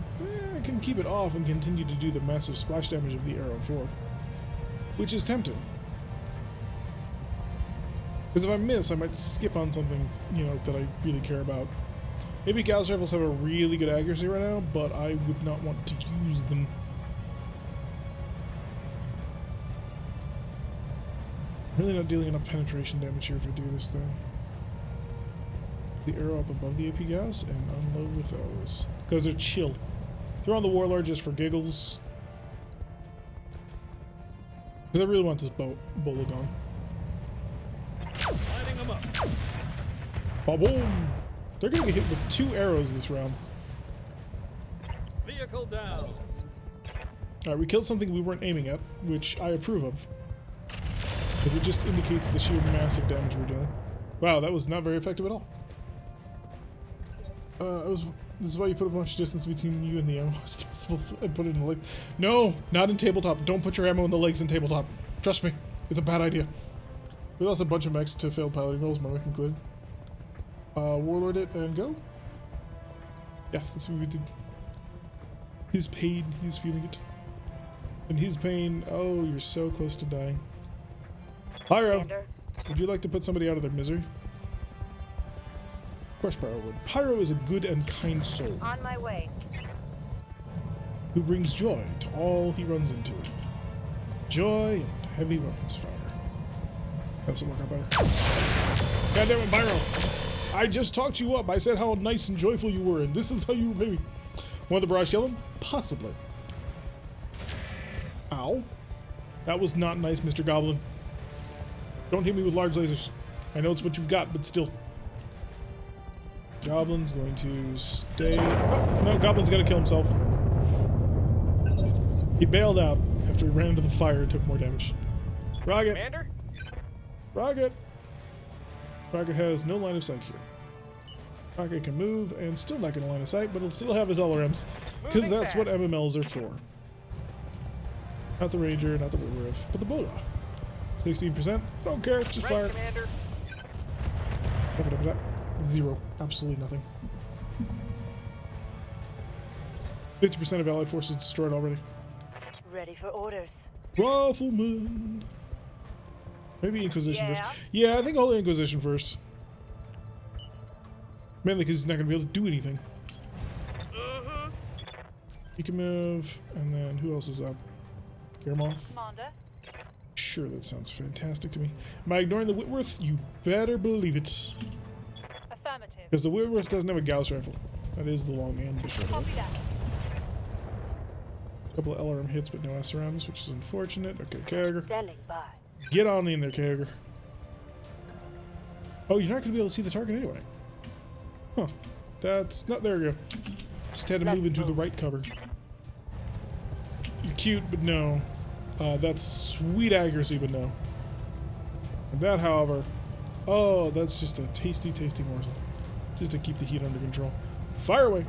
I can keep it off and continue to do the massive splash damage of the Arrow 4. Which is tempting. Because if I miss, I might skip on something, you know, that I really care about. Maybe Gauss rifles have a really good accuracy right now, but I would not want to use them. Really not dealing enough penetration damage here if I do this though. The arrow up above the AP Gauss and unload with those. Because they're chill. Throw on the Warlord just for giggles. Because I really want this Bola gone. Lighting them up. Ba-boom! They're gonna get hit with 2 arrows this round. Vehicle down. Alright, we killed something we weren't aiming at, which I approve of. Because it just indicates the sheer massive damage we're doing. Wow, that was not very effective at all. This is why you put a bunch of distance between you and the ammo as possible and put it in the leg. No, not in tabletop. Don't put your ammo in the legs in tabletop. Trust me, it's a bad idea. We lost a bunch of mechs to failed piloting rolls, my mech included. Warlord it and go. Yes, that's what we did. His pain, he's feeling it. And his pain, oh, you're so close to dying. Pyro, would you like to put somebody out of their misery? Of course Pyro would. Pyro is a good and kind soul. On my way. Who brings joy to all he runs into. Joy and heavy weapons fire. That's will work out better. Goddamn it, Pyro. I just talked you up. I said how nice and joyful you were, and this is how you repay me. Want the barrage kill him? Possibly. Ow. That was not nice, Mr. Goblin. Don't hit me with large lasers. I know it's what you've got, but still. Goblin's going to stay. Oh, no, Goblin's gonna kill himself. He bailed out after he ran into the fire and took more damage. Rocket! Commander? Rocket! Rocket has no line of sight here. Rocket can move and still not get a line of sight, but he'll still have his LRMs because Moving that's back. what MMLs are for. Not the Ranger, not the Whitworth, but the Bola. 16%. I don't care. Just fire. Right, Commander. Zero. Absolutely nothing. 50% of allied forces destroyed already. Ready for orders. Rifleman. Maybe Inquisition Yeah? first. Yeah, I think Holy Inquisition first. Mainly because he's not going to be able to do anything. Mm-hmm. He can move, and then who else is up? Garmoth? Commander. Sure, that sounds fantastic to me. Am I ignoring the Whitworth? You better believe it. Affirmative. Because the Whitworth doesn't have a Gauss rifle. That is the long and the short of Copy it. that. A couple of LRM hits, but no SRMs, which is unfortunate. Okay, Kager. Standing by. Get on in there, Kager. Oh, you're not going to be able to see the target anyway. Huh. That's not. There we go. Just had to move into the right cover. You're cute, but no. That's sweet accuracy, but no. And that, however, oh, that's just a tasty, tasty morsel. Just to keep the heat under control. Fire away.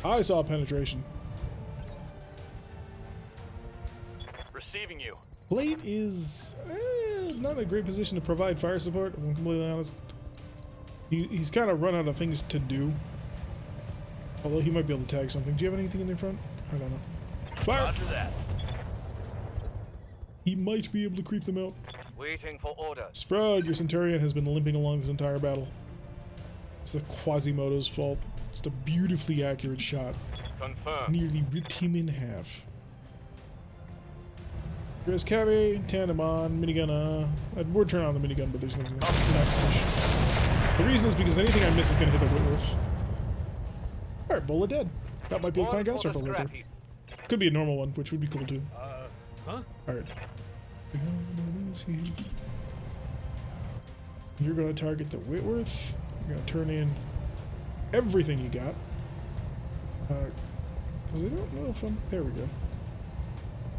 I saw penetration. Receiving you. Plate is not in a great position to provide fire support, if I'm completely honest. He's kind of run out of things to do. Although he might be able to tag something. Do you have anything in the front? I don't know. Fire! Roger that. He might be able to creep them out. Waiting for orders. Sprug, your Centurion has been limping along this entire battle. It's the Quasimodo's fault. Just a beautifully accurate shot. Confirmed. Nearly ripped him in half. There's Cavi, tandem on, minigun, we're turning on the minigun, but there's nothing else. The reason is because anything I miss is going to hit the Whitworth. Alright, Bola dead. That might be a fine Gauss rifle right there. Could be a normal one, which would be cool too. Huh? Alright. You're going to target the Whitworth. You're going to turn in everything you got. Because I don't know if I'm... There we go.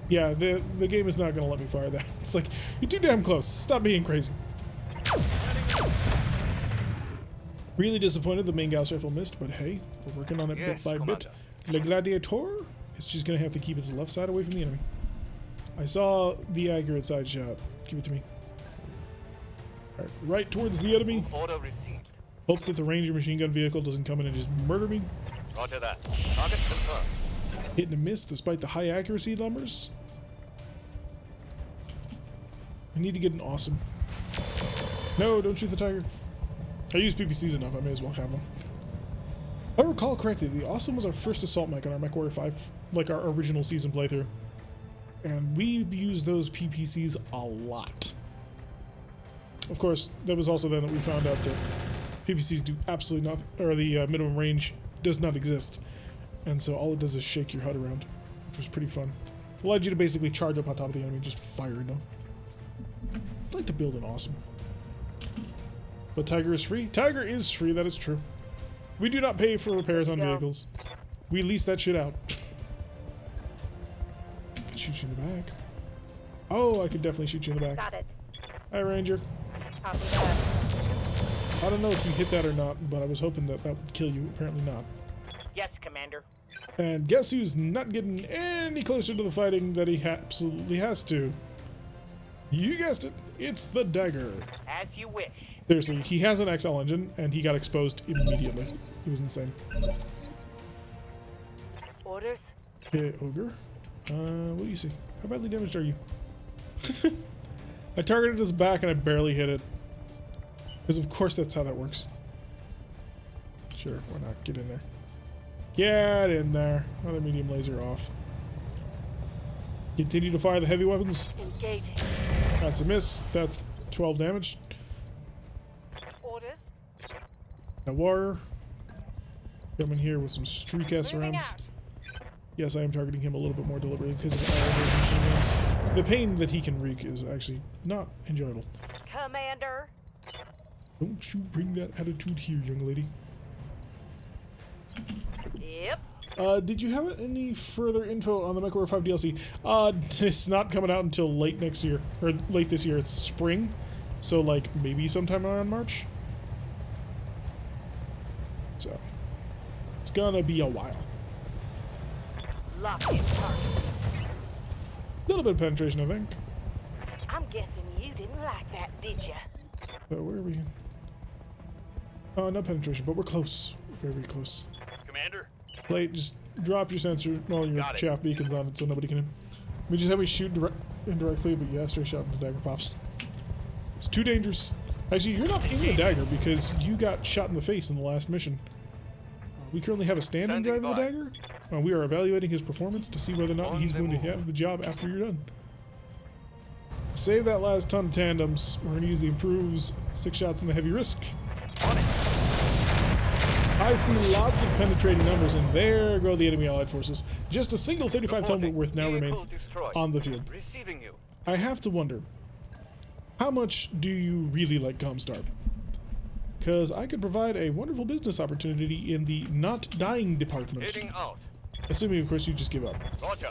Yeah, the game is not going to let me fire that. It's like, you're too damn close. Stop being crazy. Really disappointed the main Gauss rifle missed, but hey, we're working on it Yes, bit by Commander. bit. Le Gladiator is just going to have to keep its left side away from the enemy. I saw the accurate side shot. Give it to me. Alright, right towards the enemy. Order received. Hope that the Ranger machine gun vehicle doesn't come in and just murder me. Roger that. Target confirmed. Hit and a miss despite the high accuracy numbers. I need to get an awesome. No, don't shoot the tiger. I use PPCs enough, I may as well have one. If I recall correctly, the awesome was our first assault mech on our MechWarrior 5, like our original season playthrough. And we used those PPCs a lot. Of course, that was also then that we found out that PPCs do absolutely nothing, or the minimum range does not exist. And so all it does is shake your HUD around, which was pretty fun. It allowed you to basically charge up on top of the enemy and just fire it up. I'd like to build an awesome. But Tiger is free? Tiger is free, that is true. We do not pay for repairs on vehicles. We lease that shit out. I could shoot you in the back. Oh, I could definitely shoot you in the back. Got it. Hi, Ranger. Copy that. I don't know if you hit that or not, but I was hoping that that would kill you. Apparently not. Yes, Commander. And guess who's not getting any closer to the fighting that he absolutely has to? You guessed it. It's the Dagger. As you wish. Seriously, he has an XL engine, and he got exposed immediately. He was insane. Orders. Hey, Ogre. What do you see? How badly damaged are you? I targeted his back, and I barely hit it. Because of course that's how that works. Sure, why not? Get in there. Get in there. Another medium laser off. Continue to fire the heavy weapons. Engaging. That's a miss. That's 12 damage. Orders. Now Warrior. Coming here with some streak Moving SRMs. out. Yes, I am targeting him a little bit more deliberately because of all of those machine guns. The pain that he can wreak is actually not enjoyable. Commander. Don't you bring that attitude here, young lady. Yep. Did you have any further info on the MechWarrior 5 DLC? It's not coming out until late next year, or late this year. It's spring, so like maybe sometime around March. So it's gonna be a while. Lock in target. A little bit of penetration, I think. I'm guessing you didn't like that, did ya? So where are we? No penetration, but we're close. Very, very close. Commander? Plate, just drop your sensor, well, your Got it. chaff beacons on it so nobody can. We just have we shoot indirectly, but yeah, straight shot into dagger pops. It's too dangerous. Actually, you're not in the dagger because you got shot in the face in the last mission. We currently have a stand-in Standing driver of the by. dagger. We are evaluating his performance to see whether or not he's going to have the job after you're done. Save that last ton of tandems. We're going to use the improves 6 shots in the heavy risk. I see lots of penetrating numbers, and there go the enemy allied forces. Just a single 35-ton Whitworth now remains on the field. Receiving you. I have to wonder, how much do you really like Comstar? Because I could provide a wonderful business opportunity in the not dying department. Heading out. Assuming, of course, you just give up. Roger.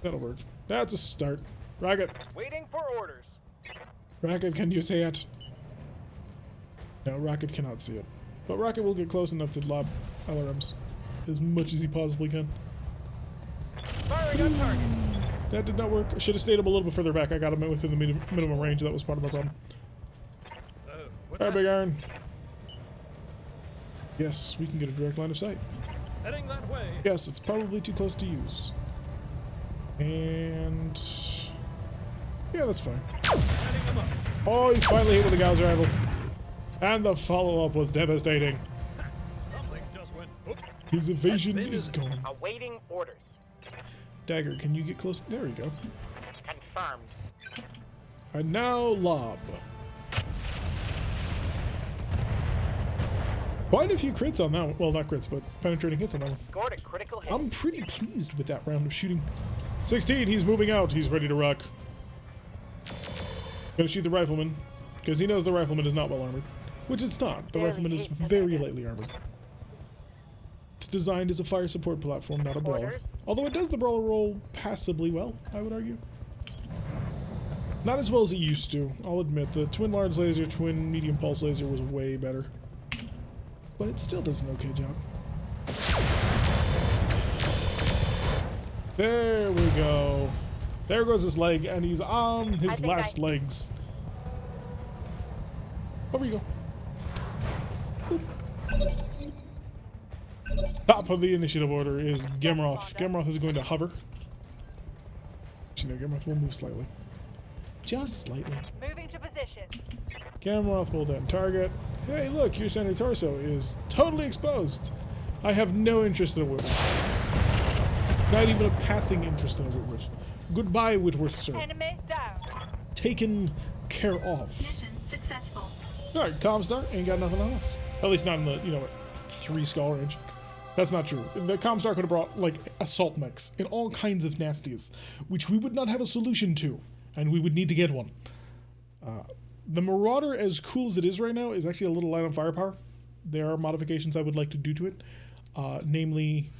That'll work. That's a start. Rocket. Waiting for orders. Rocket, can you see it? No, Rocket cannot see it. But Rocket will get close enough to lob LRMs as much as he possibly can. Firing on target. That did not work. I should have stayed him a little bit further back. I got him within the minimum range. That was part of my problem. Oh, what's Alright, that? Big Iron. Yes, we can get a direct line of sight. Heading that way. Yes, it's probably too close to use. And... yeah, that's fine. Heading them up. Oh, he finally hit with the Gauss rifle. And the follow-up was devastating. Something just went. Oop. His evasion That bin is is- gone. Awaiting orders. Dagger, can you get close? There we go. Confirmed. And now lob. Quite a few crits on that one. Well, not crits, but penetrating hits on that one. Scored a critical hit. I'm pretty pleased with that round of shooting. 16, he's moving out. He's ready to rock. Gonna shoot the rifleman, because he knows the rifleman is not well armored. Which it's not. The rifleman is very lightly armored. It's designed as a fire support platform, not a brawler. Orders. Although it does the brawler role passably well, I would argue. Not as well as it used to, I'll admit. The twin large laser, twin medium pulse laser was way better. But it still does an okay job. There we go. There goes his leg, and he's on his think last legs. Over you go. Boop. Top of the initiative order is Gemroth. Gemroth is going to hover. Actually, no, Gemroth will move slightly. Just slightly. Moving to position. Gemroth will then target. Hey, look, your center torso is totally exposed. I have no interest in a Whitworth. Not even a passing interest in a Whitworth. Goodbye, Whitworth, sir. Enemy down. Taken care of. Mission successful. Alright, Comstar ain't got nothing on us. At least not in the, 3 skull range. That's not true. The Comstar could have brought, like, assault mechs and all kinds of nasties, which we would not have a solution to, and we would need to get one. The Marauder, as cool as it is right now, is actually a little light on firepower. There are modifications I would like to do to it, namely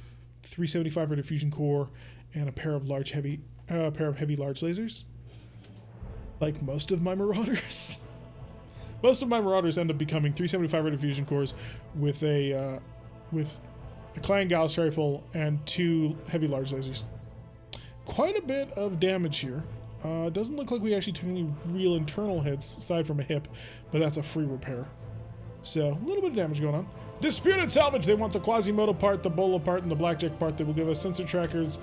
375 rated fusion core and a pair of heavy large lasers. Like most of my Marauders. Most of my Marauders end up becoming 375 rated fusion cores with a Klein Gauss rifle and 2 heavy large lasers. Quite a bit of damage here. Doesn't look like we actually took any real internal hits aside from a hip, but that's a free repair. So a little bit of damage going on. Disputed salvage. They want the Quasimodo part, the Bola part, and the Blackjack part. They will give us sensor trackers.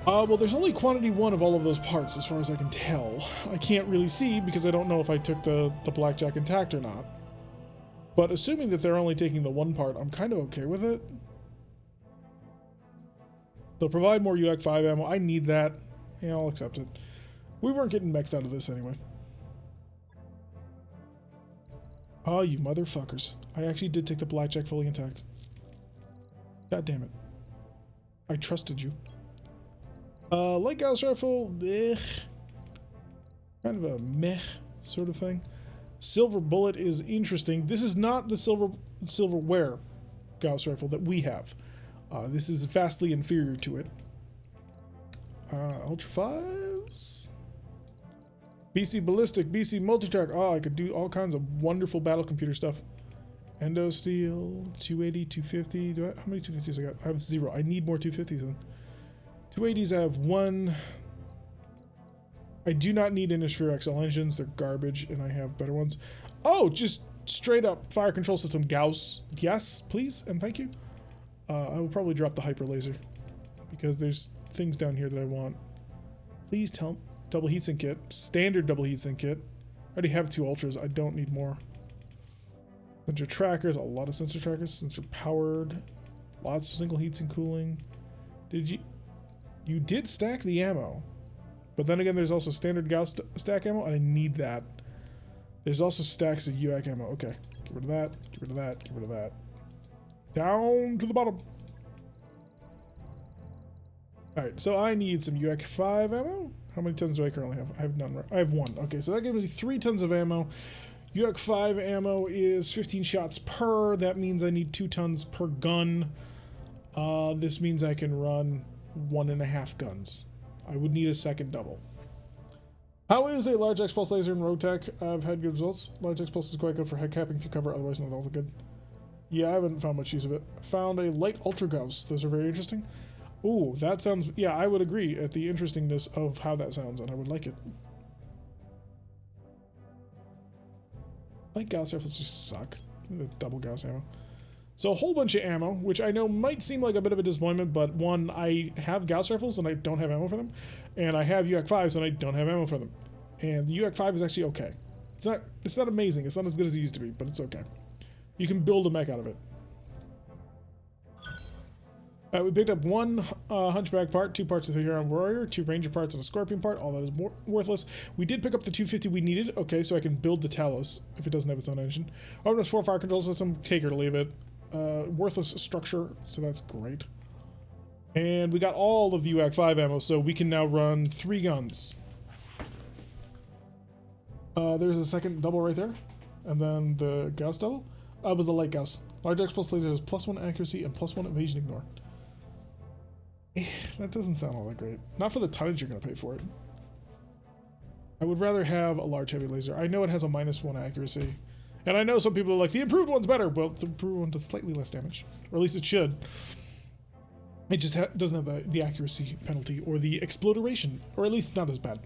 Well, there's only quantity 1 of all of those parts, as far as I can tell. I can't really see because I don't know if I took the Blackjack intact or not. But assuming that they're only taking the 1 part, I'm kind of okay with it. They'll provide more UAC-5 ammo. I need that. Yeah, I'll accept it. We weren't getting mechs out of this anyway. Oh, you motherfuckers. I actually did take the Blackjack fully intact. God damn it. I trusted you. Light Gauss rifle, kind of a meh sort of thing. Silver bullet is interesting. This is not the silverware Gauss rifle that we have. This is vastly inferior to it. Ultra 5s. BC ballistic, BC multi-track. Oh, I could do all kinds of wonderful battle computer stuff. Endo steel, 280, 250. How many 250s I got? I have 0. I need more 250s then. 280s I have 1. I do not need Innisphere XL engines. They're garbage, and I have better ones. Oh, just straight up fire control system Gauss. Yes, please, and thank you. I will probably drop the hyper laser because there's things down here that I want. Please tell me. Double heatsink kit. Standard double heatsink kit. I already have 2 ultras. I don't need more. Sensor trackers. A lot of sensor trackers. Sensor powered. Lots of single heatsink cooling. You did stack the ammo. But then again, there's also standard Gauss stack ammo, and I need that. There's also stacks of UAC ammo. Okay. Get rid of that. Get rid of that. Get rid of that. Down to the bottom. Alright, so I need some UAC 5 ammo. How many tons do I currently have? I have none. I have 1. Okay, so that gives me 3 tons of ammo. UAC 5 ammo is 15 shots per. That means I need 2 tons per gun. This means I can run 1.5 guns. I would need a second double. How is a large X-Pulse laser in RogueTech? I've had good results. Large X-Pulse is quite good for head capping through cover, otherwise not all that good. Yeah, I haven't found much use of it. Found a light Ultra Gauss. Those are very interesting. Ooh, that sounds... Yeah, I would agree at the interestingness of how that sounds, and I would like it. Light Gauss rifles just suck. The double Gauss ammo. So a whole bunch of ammo, which I know might seem like a bit of a disappointment, but one, I have Gauss rifles and I don't have ammo for them, and I have UAC 5s and I don't have ammo for them. And the UAC 5 is actually okay. It's not amazing. It's not as good as it used to be, but it's okay. You can build a mech out of it. We picked up 1 Hunchback part, 2 parts of the Huron Warrior, 2 Ranger parts, and a Scorpion part. All that is worthless. We did pick up the 250 we needed. Okay, so I can build the Talos if it doesn't have its own engine. Armor's 4 fire control system. Take her to leave it. Worthless structure, so that's great. And we got all of the UAC 5 ammo, so we can now run 3 guns. There's a second double right there. And then the Gauss double. It was the light Gauss. Large X-Pulse laser has +1 accuracy and +1 evasion ignore. That doesn't sound all that great. Not for the tonnage you're going to pay for it. I would rather have a large heavy laser. I know it has a -1 accuracy. And I know some people are like, the improved one's better. Well, the improved one does slightly less damage. Or at least it should. It just doesn't have the accuracy penalty or the exploderation. Or at least not as bad.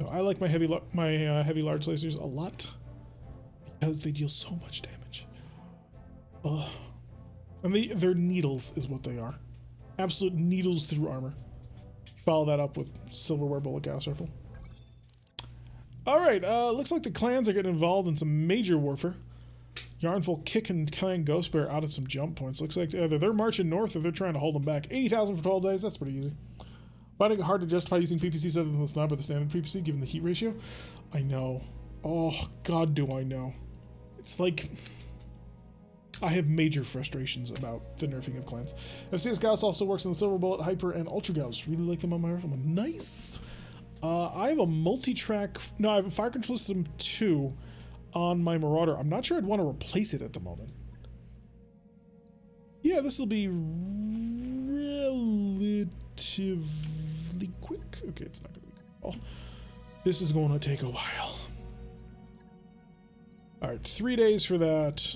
So I like my heavy large lasers a lot. Because they deal so much damage. Ugh. And they're needles is what they are. Absolute needles through armor. Follow that up with silverware bullet Gauss rifle. Alright, looks like the clans are getting involved in some major warfare. Yarnful Kick and Clan Ghost Bear out at some jump points. Looks like either they're marching north or they're trying to hold them back. 80,000 for 12 days, that's pretty easy. Finding it hard to justify using PPCs other than the sniper, the standard PPC, given the heat ratio. I know. Oh, God do I know. It's like... I have major frustrations about the nerfing of clans. FCS Gauss also works on the Silver Bullet, Hyper, and Ultra Gauss. Really like them on my rifle. Nice! I have a multi-track... No, I have a Fire Control System 2 on my Marauder. I'm not sure I'd want to replace it at the moment. Yeah, this will be relatively quick. Okay, it's not going to be quick at all. This is going to take a while. Alright, 3 days for that.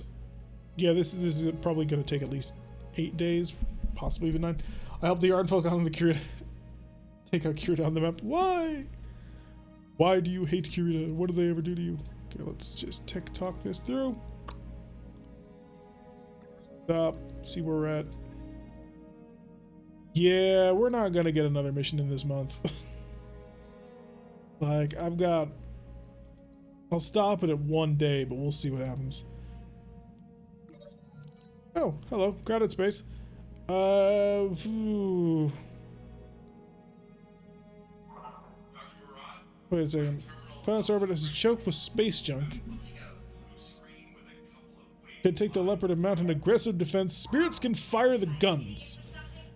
Yeah, this is probably going to take at least 8 days, possibly even 9. I helped the yard folk on the Kurita. Take out Kurita on the map. Why? Why do you hate Kurita? What did they ever do to you? Okay, let's just tech talk this through. Stop. See where we're at. Yeah, we're not going to get another mission in this month. Like, I'll stop it at 1 day, but we'll see what happens. Oh, hello. Crowded space. Wait a second. Planet's orbit is choked with space junk. Can take the Leopard and mount an aggressive defense. Spirits can fire the guns.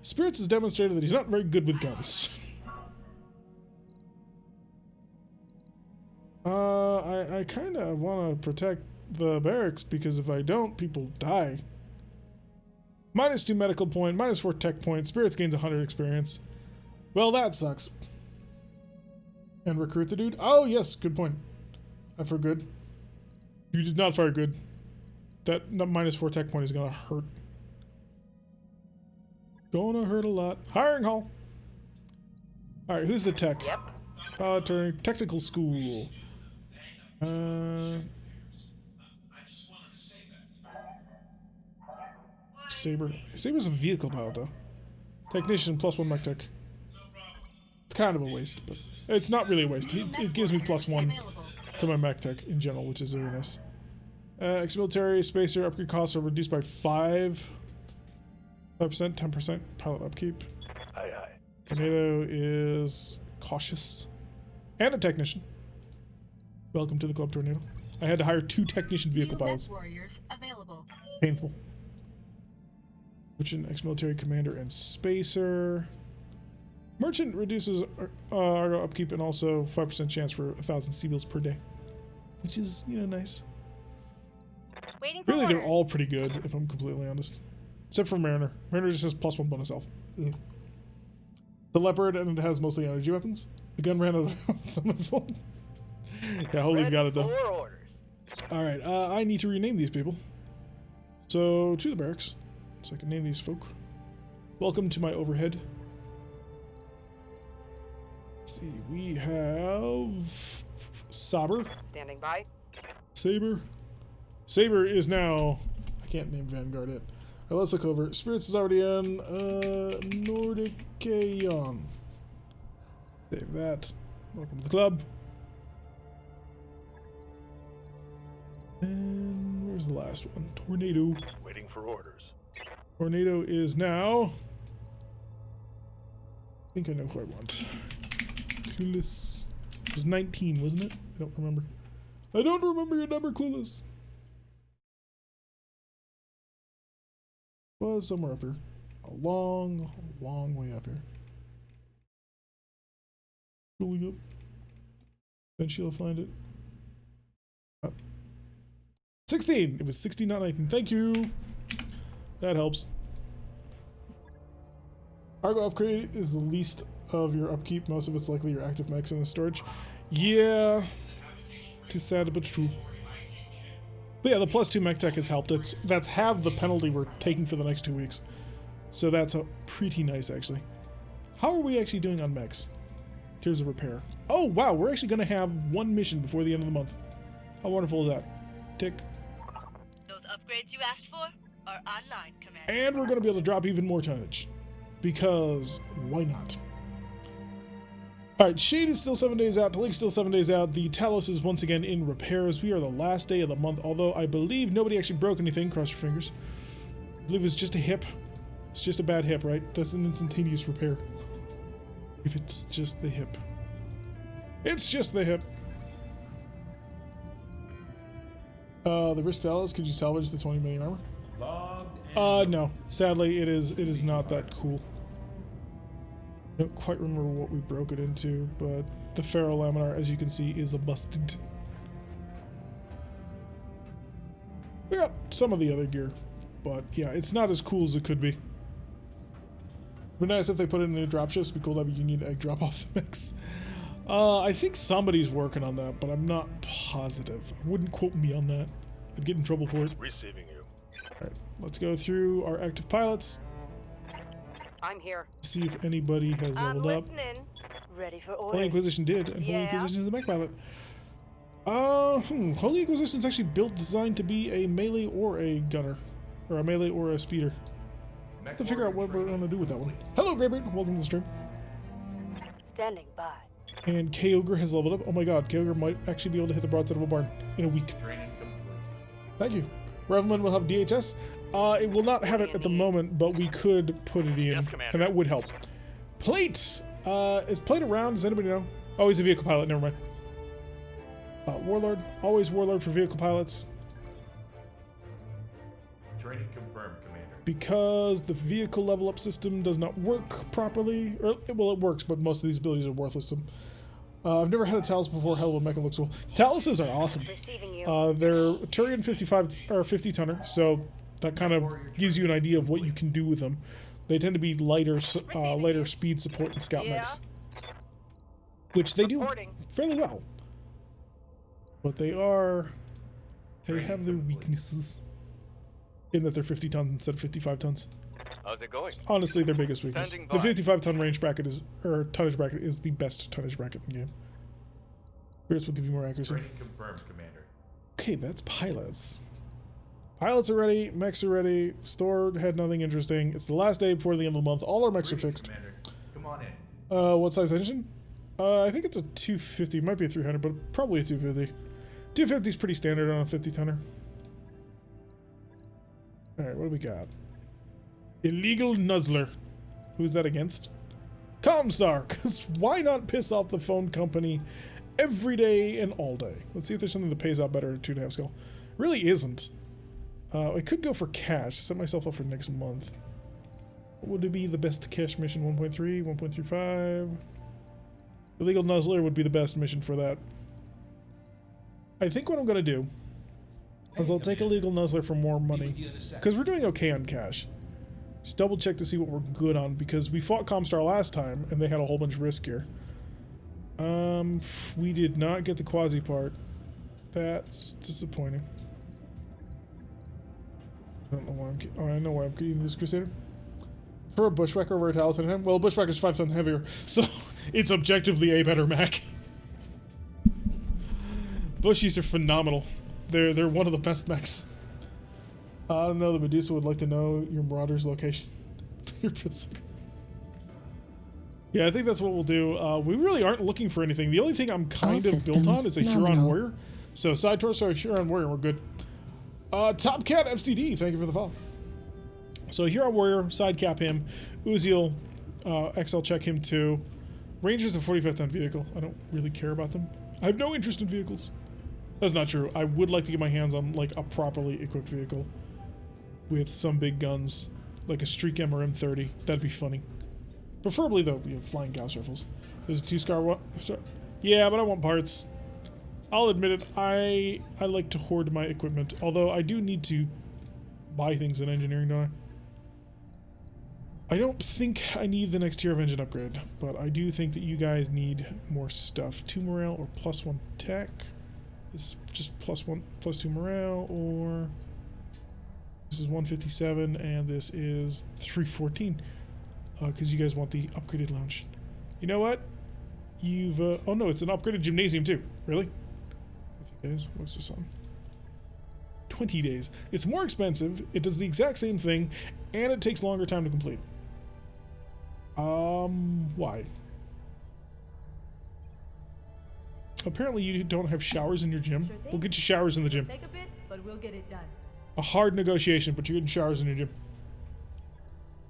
Spirits has demonstrated that he's not very good with guns. I kind of want to protect the barracks because if I don't, people die. -2 medical point, -4 tech point, spirits gains 100 experience. Well, that sucks. And recruit the dude? Oh, yes, good point. I for good. You did not fire good. That -4 tech point is gonna hurt. Gonna hurt a lot. Hiring hall. Alright, who's the tech? Yep. Pilotary technical school. Saber. Saber's a vehicle pilot though. Technician +1 mech tech. It's kind of a waste, but it's not really a waste. It gives me +1 to my mech tech in general, which is very nice. Ex-military spacer upgrade costs are reduced by 5%, 10% pilot upkeep. Aye, aye. Tornado is cautious. And a technician. Welcome to the club, Tornado. I had to hire 2 technician vehicle pilots. Warriors available. Painful. Merchant, ex-military commander, and spacer. Merchant reduces Argo upkeep and also 5% chance for 1,000 C-bills per day. Which is, you know, nice. Waiting for Really, they're orders. all pretty good, if I'm completely honest. Except for Mariner. Mariner just has +1 bonus health. Ugh. The Leopard, and it has mostly energy weapons. The gun ran out of some of them. Yeah, Holy's got it though. For orders. Alright, I need to rename these people. So, to the barracks. So I can name these folk. Welcome to my overhead. Let's see, we have Saber. Standing by. Saber. Saber is now... I can't name Vanguard yet. Alright, let's look over. Spirits is already in. Nordicaon. Save that. Welcome to the club. And where's the last one? Tornado. Waiting for orders. Tornado is now... I think I know who I want. Clueless. It was 19, wasn't it? I don't remember. I don't remember your number, Clueless. It was somewhere up here. A long, long way up here. Really up. Eventually I'll find it. Oh. 16! It was 16, not 19. Thank you! That helps. Argo upgrade is the least of your upkeep. Most of it's likely your active mechs in the storage. Yeah. It's sad, but true. But yeah, the +2 mech tech has helped. That's half the penalty we're taking for the next 2 weeks. So that's pretty nice, actually. How are we actually doing on mechs? Here's a repair. Oh, wow, we're actually going to have 1 mission before the end of the month. How wonderful is that? Tick. Those upgrades you asked for are online, Commander. And we're going to be able to drop even more tonnage. Because, why not? Alright, Shade is still 7 days out, Talik's still 7 days out, the Talos is once again in repairs. We are the last day of the month, although I believe nobody actually broke anything, cross your fingers. I believe it's just a hip. It's just a bad hip, right? That's an instantaneous repair. If it's just the hip. It's just the hip. The Ristalis, could you salvage the 20 million armor? No. Sadly, it is not that cool. I don't quite remember what we broke it into, but the ferrolaminar, as you can see, is a busted. We got some of the other gear, but yeah, it's not as cool as it could be. It'd be nice if they put it in the dropships. It'd be cool to have a union egg drop off the mix. I think somebody's working on that, but I'm not positive. I wouldn't quote me on that. I'd get in trouble for it. Receiving you. Alright, let's go through our active pilots. I'm here. See if anybody has I'm leveled up. listening. Ready for Holy orders. Inquisition did, and Holy Yeah. Inquisition is a mech pilot. Holy Inquisition is actually built, designed to be a melee or a gunner. Or a melee or a speeder. I have to figure out what we're going to do with that one. Hello, Greybeard. Welcome to the stream. Standing by. And Kyogre has leveled up. Oh my god, Kyogre might actually be able to hit the broadside of a barn in a week. Thank you. Revelman will have DHS. It will not have it at the moment, but we could put it in, Yes, Commander. and that would help. Plate! Is Plate around? Does anybody know? Oh, he's a vehicle pilot. Never mind. Warlord. Always Warlord for vehicle pilots. Training confirmed, Commander. Because the vehicle level up system does not work properly. Or, well, it works, but most of these abilities are worthless. So, I've never had a Talus before. Hell of a mecha looks cool. Taluses are awesome. Receiving you. They're Turian 55 or 50 tonner, so that kind of gives you an idea of what you can do with them. They tend to be lighter speed support and scout mechs, which they do fairly well. But they have their weaknesses in that they're 50 tons instead of 55 tons. How's it going? Honestly, their biggest weakness. Standing The by. 55 ton range bracket tonnage bracket is the best tonnage bracket in the game. Spirits will give you more accuracy. Training confirmed, Commander. Okay, that's pilots. Pilots are ready, mechs are ready, store had nothing interesting. It's the last day before the end of the month. All our mechs are Greetings, fixed. Commander. Come on in. What size engine? I think it's a 250, might be a 300, but probably a 250. 250 is pretty standard on a 50 tonner. Alright, what do we got? Illegal Nuzzler. Who's that against? Comstar, because why not piss off the phone company every day and all day? Let's see if there's something that pays out better at 2.5 skill. Really isn't. I could go for cash, set myself up for next month. What would it be the best cash mission? 1.3, 1.35? Illegal Nuzzler would be the best mission for that. I think what I'm going to do is I'll take Illegal Nuzzler for more money, because we're doing okay on cash. Just double check to see what we're good on, because we fought Comstar last time and they had a whole bunch of risk here. We did not get the quasi part. That's disappointing. I don't know why I know why I'm getting this Crusader. For a Bushwhacker over a Talus at him? Well, Bushwhacker's 5 tons heavier, so it's objectively a better mech. Bushies are phenomenal. They're one of the best mechs. I don't know, the Medusa would like to know your Marauder's location. Your Bushwhacker. Yeah, I think that's what we'll do. We really aren't looking for anything. The only thing I'm kind of built on is a Huron nominal. Warrior. So side torso, Huron Warrior, we're good. Top Cat FCD, thank you for the follow. So Huron Warrior, side cap him. Uziel, XL check him too. Ranger's a 45 ton vehicle. I don't really care about them. I have no interest in vehicles. That's not true. I would like to get my hands on like a properly equipped vehicle with some big guns, like a Streak M or M30. That'd be funny. Preferably though, flying Gauss rifles. There's a 2-scar one. Yeah, but I want parts. I'll admit it. I like to hoard my equipment, although I do need to buy things in engineering, don't I? I don't think I need the next tier of engine upgrade, but I do think that you guys need more stuff. 2 morale or +1 tech. This is just +2 morale, or this is 157 and this is 314. Because you guys want the upgraded lounge. You know what? You've oh no, it's an upgraded gymnasium too. Really? 50 days? What's this on? 20 days. It's more expensive, it does the exact same thing, and it takes longer time to complete. Why? Apparently you don't have showers in your gym. Sure thing. We'll get you showers in the gym. Take a bit, but we'll get it done. A hard negotiation, but you're getting showers in your gym.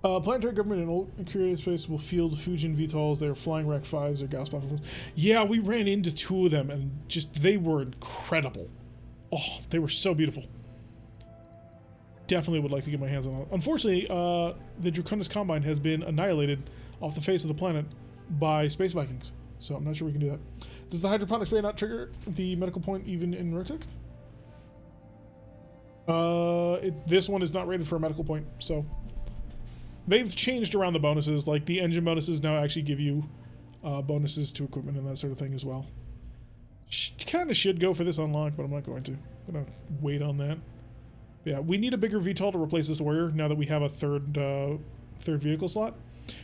Planetary government in old creative space will field Fujin VTOLs. They are flying Rec 5s or Gauss platforms. Yeah, we ran into 2 of them and just, they were incredible. Oh, they were so beautiful. Definitely would like to get my hands on that. Unfortunately, the Draconis Combine has been annihilated off the face of the planet by Space Vikings. So I'm not sure we can do that. Does the hydroponics bay not trigger the medical point even in RogueTech? This one is not rated for a medical point, so... They've changed around the bonuses, like the engine bonuses now actually give you bonuses to equipment and that sort of thing as well. Kind of should go for this unlock, but I'm not going to. I'm going to wait on that. Yeah, we need a bigger VTOL to replace this Warrior now that we have a third vehicle slot.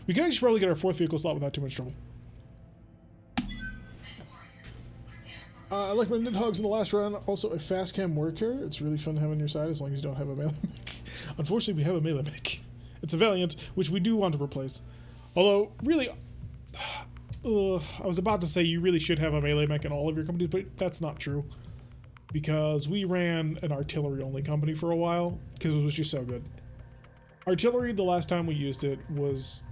We can actually probably get our 4th vehicle slot without too much trouble. I like my Nidhogs in the last round. Also, a fast cam warrior carrier. It's really fun to have on your side as long as you don't have a melee mech. Unfortunately, we have a melee mech. It's a Valiant, which we do want to replace. Although, really, I was about to say you really should have a melee mech in all of your companies, but that's not true. Because we ran an artillery-only company for a while, because it was just so good. Artillery, the last time we used it, was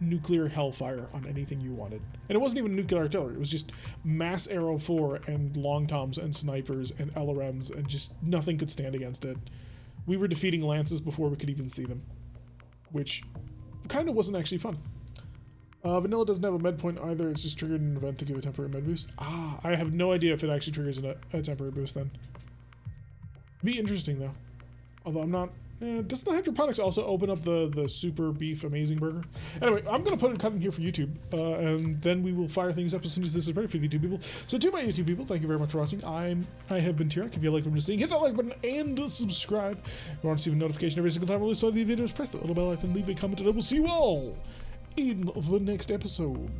nuclear hellfire on anything you wanted. And it wasn't even nuclear artillery, it was just mass arrow 4 and long toms and snipers and LRMs, and just nothing could stand against it. We were defeating lances before we could even see them. Which kind of wasn't actually fun. Vanilla doesn't have a med point either. It's just triggered an event to give a temporary med boost. Ah, I have no idea if it actually triggers a temporary boost then. Be interesting though. Although I'm not. Doesn't the hydroponics also open up the super beef amazing burger? Anyway, I'm gonna put a cut in here for YouTube, and then we will fire things up as soon as this is ready for the YouTube people. So to my YouTube people, thank you very much for watching. I have been T-Rex. If you like what I'm seeing, hit that like button and subscribe. If you want to receive a notification every single time I release one of these videos, press that little bell icon, leave a comment, and I will see you all in the next episode.